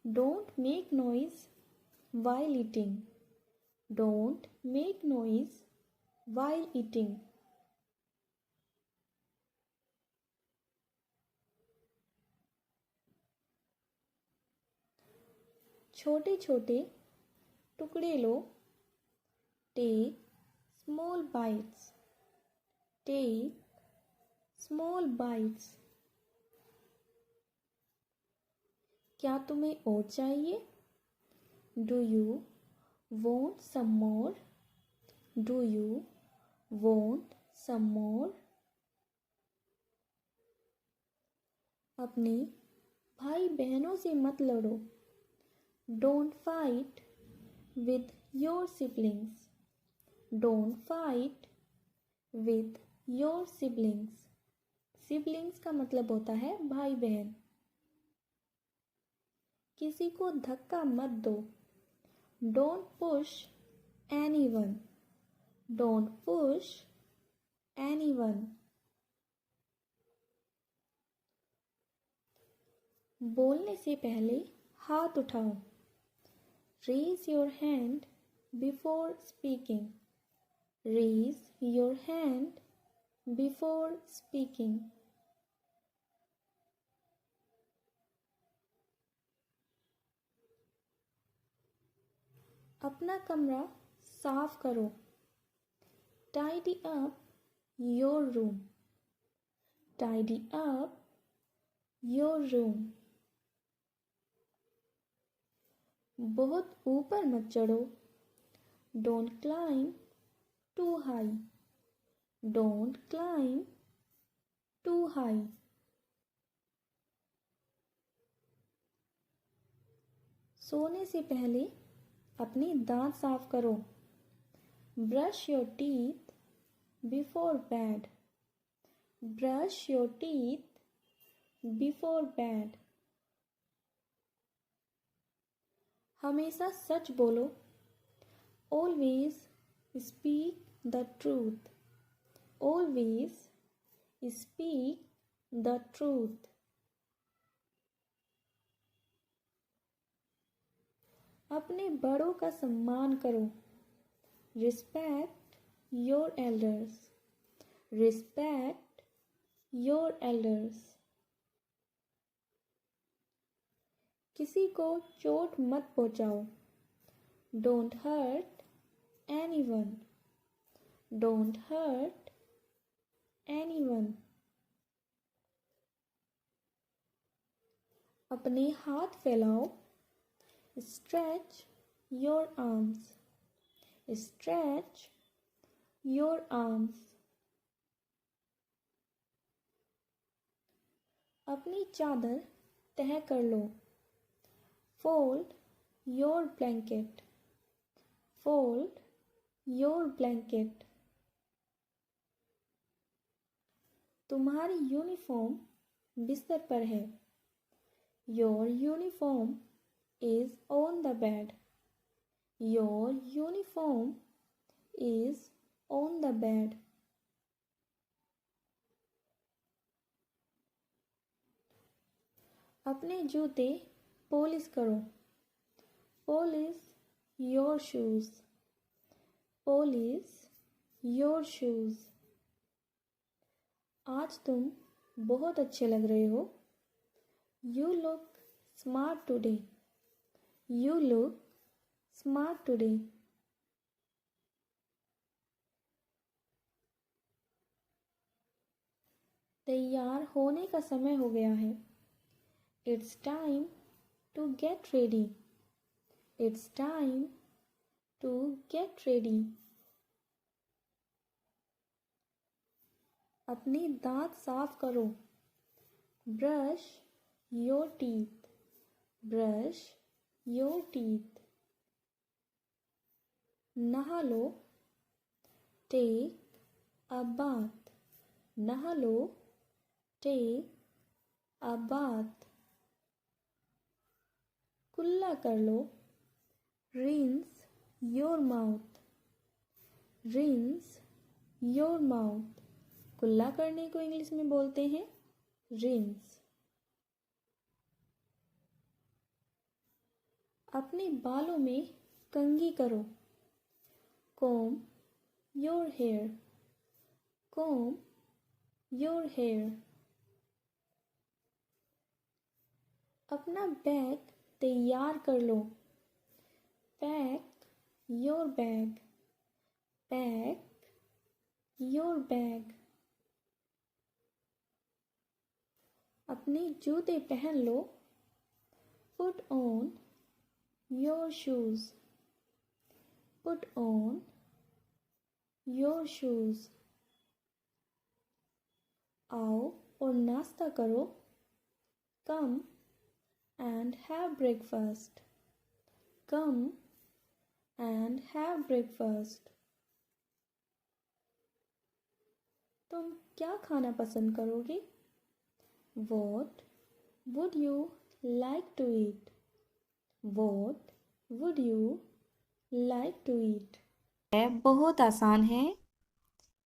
Don't make noise while eating. Don't make noise while eating. छोटे छोटे टुकड़े लो. Take small bites. Take small bites. क्या तुम्हें और चाहिए? Do you want some more? Do you want some more? अपने भाई बहनों से मत लड़ो. Don't fight with your siblings. Don't fight with your siblings. Siblings का मतलब होता है भाई बहन. किसी को धक्का मत दो. Don't push anyone. Don't push anyone. बोलने से पहले हाथ उठाओ. Raise your hand before speaking. Raise your hand before speaking. अपना कमरा साफ करो. Tidy up your room. Tidy up your room. बहुत ऊपर मत चढ़ो. Don't climb too high. Don't climb too high. सोने से पहले अपने दांत साफ करो. Brush your teeth before bed. Brush your teeth before bed. हमेशा सच बोलो. Always speak the truth. Always speak the truth. अपने बड़ों का सम्मान करो. Respect your elders. Respect your elders. किसी को चोट मत पहुंचाओ. Don't hurt anyone. Don't hurt anyone. अपने हाथ फैलाओ. Stretch your arms. Stretch your arms. अपनी चादर तह कर लो. Fold your blanket. Fold your blanket. तुम्हारी यूनिफॉर्म बिस्तर पर है. Your uniform is on the bed. Your uniform is on the bed. अपने जूते पॉलिश करो. Polish your shoes. Polish your shoes. आज तुम बहुत अच्छे लग रहे हो. You look smart today. You look smart today. तैयार होने का समय हो गया है. It's time to get ready. It's time to get ready. अपने दांत साफ करो. Brush your teeth. Brush your teeth. नहा लो. Take a bath. नहा लो. Take a bath. कुल्ला कर लो. Rinse your mouth. Rinse your mouth. कुल्ला करने को इंग्लिश में बोलते हैं rinse. अपने बालों में कंघी करो. Comb your hair. Comb your hair. अपना बैग तैयार कर लो. Pack your bag. Pack your bag. अपने जूते पहन लो. Put on your shoes. Put on your shoes. आओ और नाश्ता करो. Come and have breakfast. Come and have breakfast. तुम क्या खाना पसंद करोगे? What would you like to eat? What would you like to eat? यह बहुत आसान है.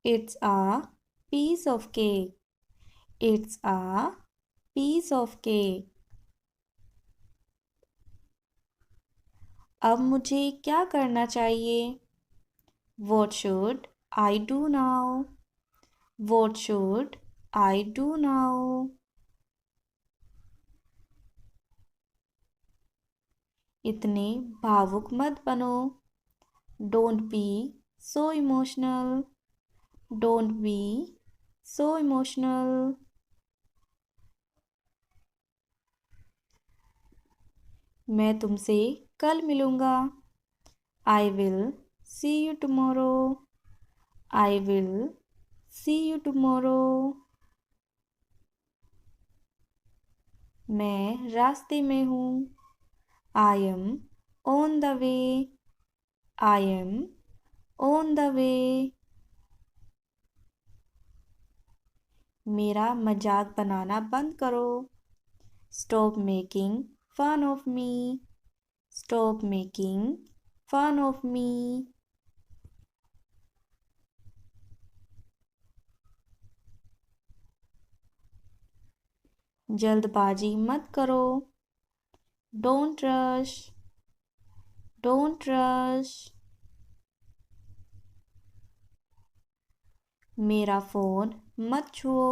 It's a piece of cake. It's a piece of cake. अब मुझे क्या करना चाहिए? What should I do now? What should I do now? इतने भावुक मत बनो. Don't be so emotional. Don't be so emotional. मैं तुमसे कल मिलूँगा. I will see you tomorrow. I will see you tomorrow. मैं रास्ते में हूँ. I am on the way. I am on the way. मेरा मजाक बनाना बंद करो. Stop making fun of me. Stop making fun of me. जल्दबाजी मत करो. Don't rush. Don't rush. मेरा फ़ोन मत छुओ.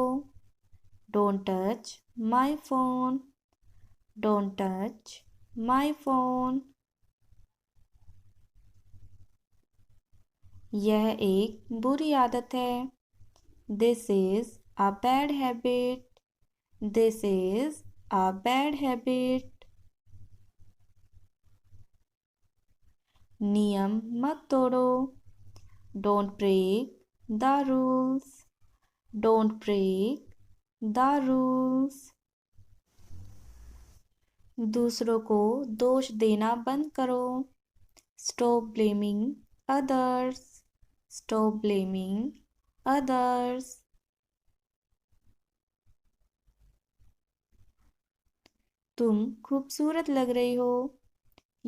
Don't touch my phone. Don't touch my phone. यह एक बुरी आदत है. This is a bad habit. This is a bad habit. नियम मत तोड़ो. Don't break the rules. Don't break the rules. दूसरों को दोष देना बंद करो. Stop blaming others. Stop blaming others. तुम खूबसूरत लग रही हो.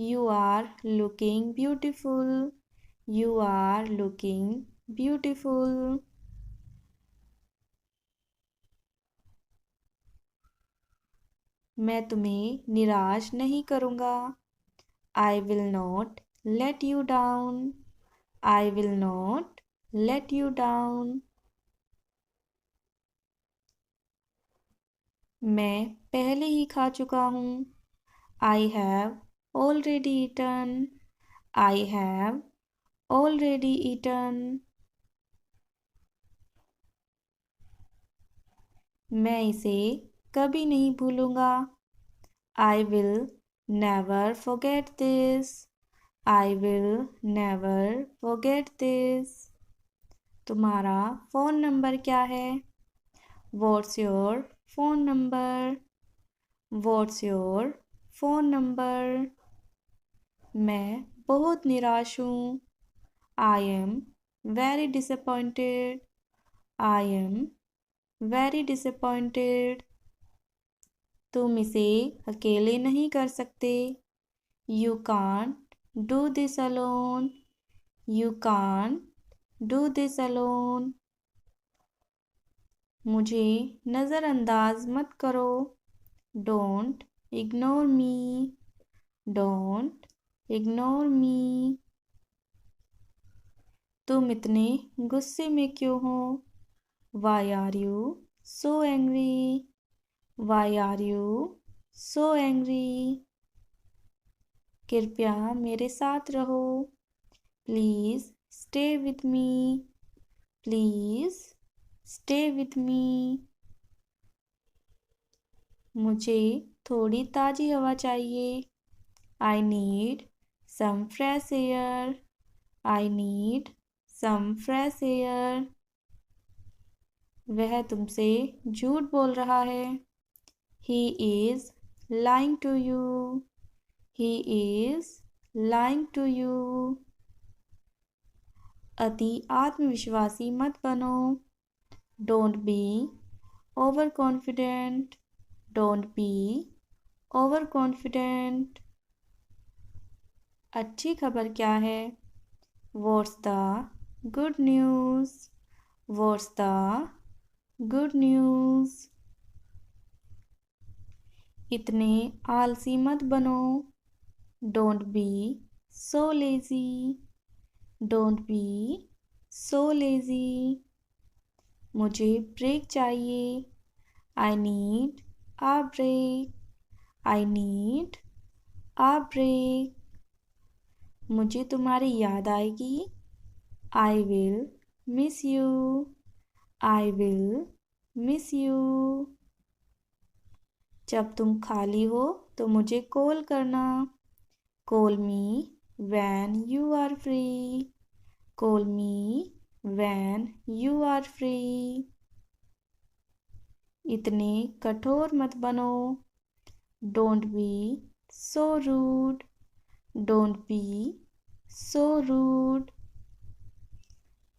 You are looking beautiful. You are looking beautiful. मैं तुम्हें निराश नहीं करूँगा. I will not let you down. I will not let you down. मैं पहले ही खा चुका हूँ. I have already eaten. I have already eaten. मैं इसे कभी नहीं भूलूंगा. I will never forget this. I will never forget this. तुम्हारा फ़ोन नंबर क्या है? What's your phone number? What's your phone number? मैं बहुत निराश हूँ. I am very disappointed. I am very disappointed. तुम इसे अकेले नहीं कर सकते. You can't do this alone. You can't do this alone. मुझे नज़रअंदाज मत करो. Don't ignore me. Don't ignore me. तुम इतने गुस्से में क्यों हो? Why are you so angry? Why are you so angry? कृपया मेरे साथ रहो. Please stay with me. Please stay with me. मुझे थोड़ी ताज़ी हवा चाहिए. I need some fresh air. I need some fresh air. वह तुमसे झूठ बोल रहा है. He is lying to you. He is lying to you. अति आत्मविश्वासी मत बनो. Don't be overconfident. Don't be overconfident. अच्छी खबर क्या है? What's the good news? What's the good news? इतने आलसी मत बनो. Don't be so lazy. Don't be so lazy. मुझे ब्रेक चाहिए. I need a break. I need a break. मुझे तुम्हारी याद आएगी. I will miss you. I will miss you. जब तुम खाली हो तो मुझे कॉल करना. Call me when you are free. Call me when you are free. इतने कठोर मत बनो. Don't be so rude. Don't be so rude.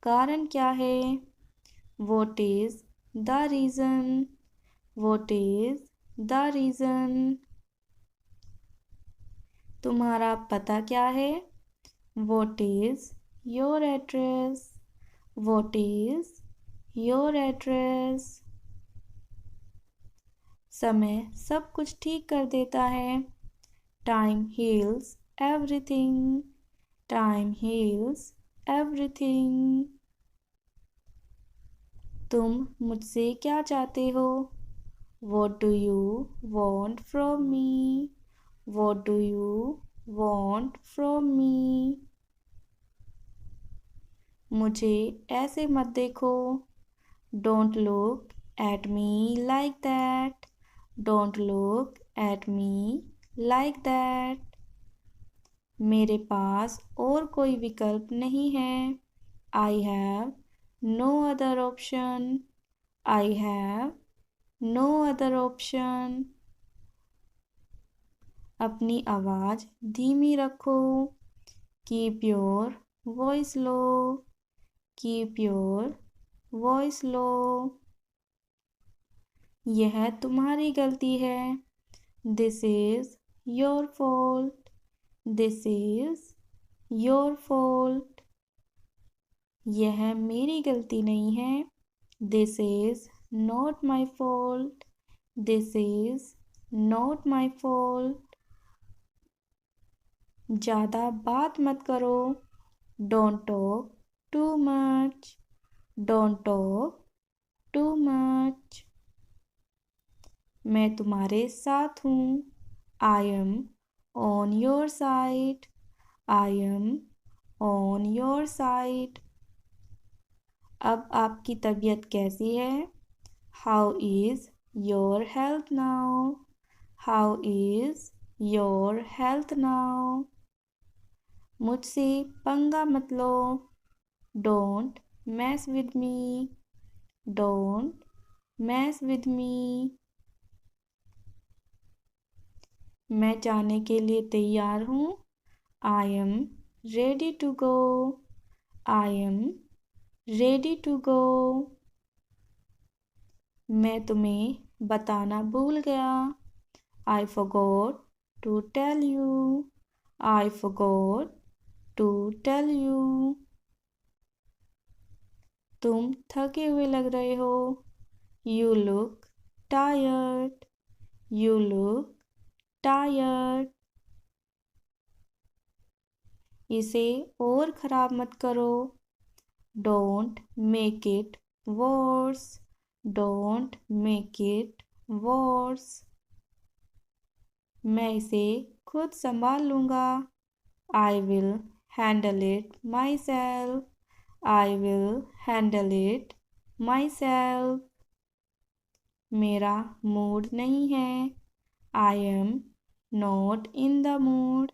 कारण क्या है? What is the reason? What is the reason? तुम्हारा पता क्या है? What is your address? What is your address? समय सब कुछ ठीक कर देता है. Time heals everything. Time heals everything. तुम मुझसे क्या चाहते हो? What do you want from me? What do you want from me? मुझे ऐसे मत देखो. Don't look at me like that. Don't look at me like that. मेरे पास और कोई विकल्प नहीं है. I have no other option. I have no other option. अपनी आवाज़ धीमी रखो. Keep your voice low. Keep your voice low. यह तुम्हारी गलती है. This is your fault. This is your fault. यह मेरी गलती नहीं है. This is not my fault. This is not my fault. ज़्यादा बात मत करो. Don't talk too much. Don't talk too much. मैं तुम्हारे साथ हूँ. I am on your side. I am on your side. अब आपकी तबीयत कैसी है? How is your health now? How is your health now? मुझसे पंगा मत लो। Don't mess with me. Don't mess with me. मैं जाने के लिए तैयार हूँ। I am ready to go. I am ready to go. मैं तुम्हें बताना भूल गया। I forgot to tell you. I forgot to tell you. तुम थके हुए लग रहे हो। You look tired. You look tired. इसे और ख़राब मत करो। Don't make it worse. Don't make it worse. मैं इसे खुद संभाल लूँगा। I will handle it my self. I will handle it my self. मेरा मूड नहीं है। I am not in the mood.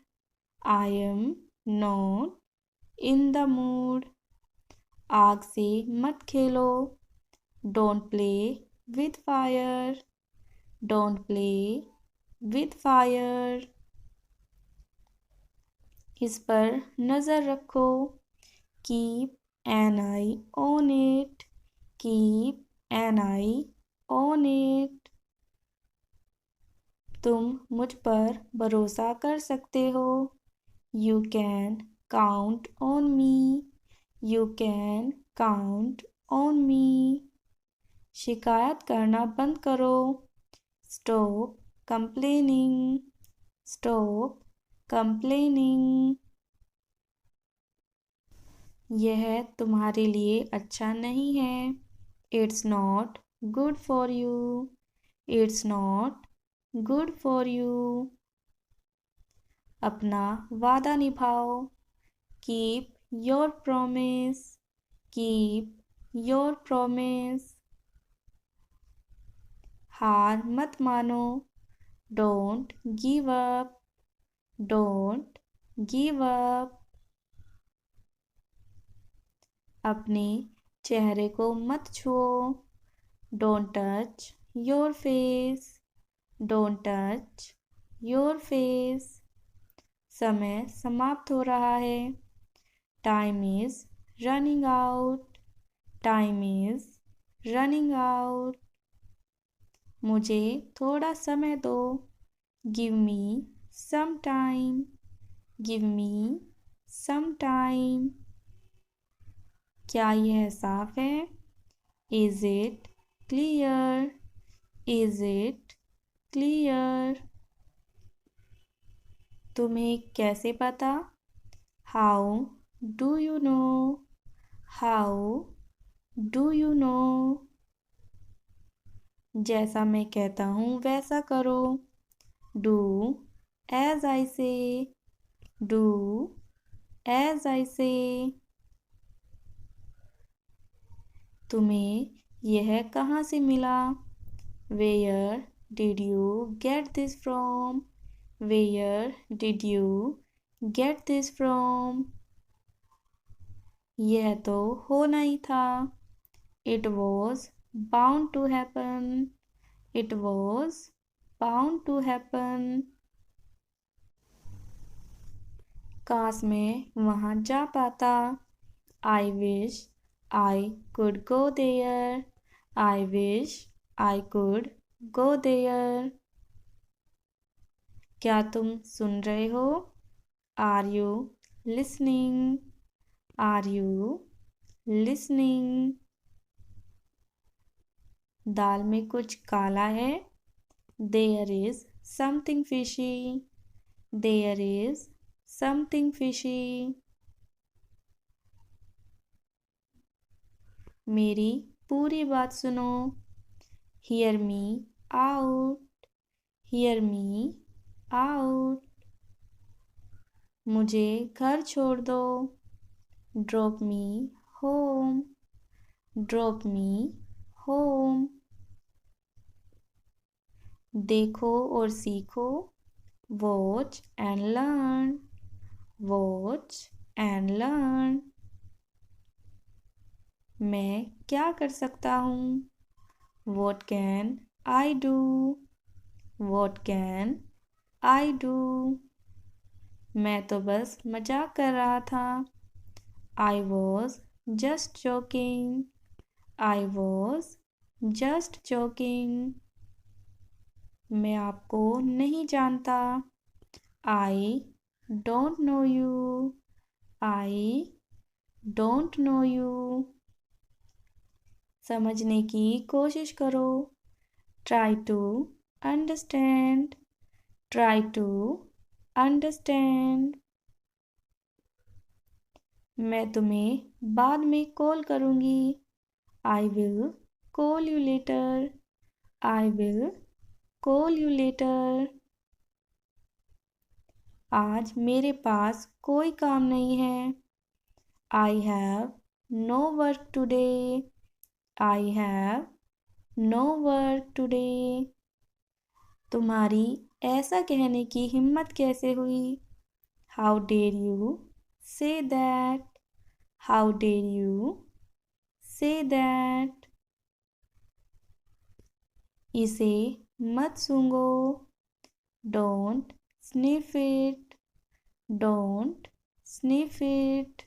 I am not in the mood. आग से मत खेलो। Don't play with fire. Don't play with fire. इस पर नज़र रखो। Keep an I on it. Keep an I on it. तुम मुझ पर भरोसा कर सकते हो। You can count on me. You can count on me. शिकायत करना बंद करो। Stop complaining. Stop complaining. यह तुम्हारे लिए अच्छा नहीं है। It's not good for you. It's not good for you. अपना वादा निभाओ। Keep your promise. Keep your promise. हार मत मानो। Don't give up. Don't give up. अपने चेहरे को मत छुओ। Don't touch your face. Don't touch your face. समय समाप्त हो रहा है। Time is running out. Time is running out. मुझे थोड़ा समय दो। Give me some time. Give me some time. क्या यह साफ है? Is it clear? Is it clear? तुम्हें कैसे पता? How do you know? How do you know? जैसा मैं कहता हूँ वैसा करो। डू एज आई से। डू एज आई से। तुम्हें यह कहाँ से मिला? Where did you get this from? Where did you get this from? यह तो होना ही था। It was bound to happen. It was bound to happen. काश मैं वहाँ जा पाता। I wish I could go there. I wish I could go there. क्या तुम सुन रहे हो? Are you listening? Are you listening? दाल में कुछ काला है। There is something fishy. There is something fishy. मेरी पूरी बात सुनो। Hear me out. Hear me out. मुझे घर छोड़ दो। Drop me home. Drop me home. देखो और सीखो। Watch and learn. Watch and learn. मैं क्या कर सकता हूँ? What can I do? What can I do? मैं तो बस मजाक कर रहा था। I was just joking. I was just joking. मैं आपको नहीं जानता। I don't know you. I don't know you. समझने की कोशिश करो। Try to understand. Try to understand. मैं तुम्हें बाद में कॉल करूँगी। I will call you later. I will call you later. आज मेरे पास कोई काम नहीं है। I have no work today. I have no work today. तुम्हारी ऐसा कहने की हिम्मत कैसे हुई? How dare you say that? How dare you say that? इसे मत सूंघो। Don't sniff it. Don't sniff it.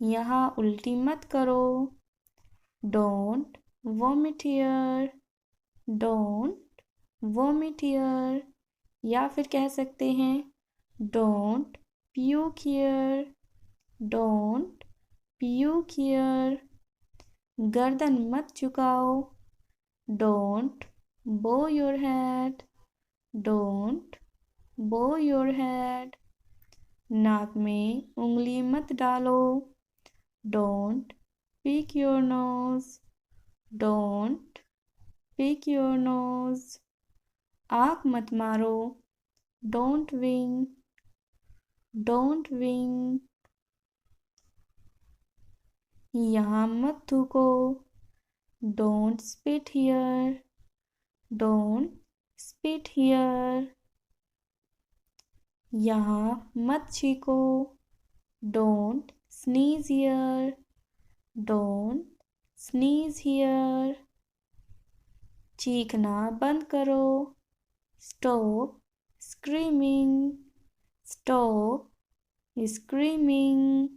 यहाँ उल्टी मत करो। Don't vomit here. Don't vomit here. या फिर कह सकते हैं Don't puke here. Don't puke here. गर्दन मत झुकाओ। Don't bow your head. Don't bow your head. नाक में उंगली मत डालो। Don't pick your nose. Don't pick your nose. आँख मत मारो। Don't wink. Don't wink. यहाँ मत थूको। Don't spit here. Don't spit here. यहाँ मत छीको। Don't sneeze here. Don't sneeze here. चीखना बंद करो। Stop screaming. Stop screaming.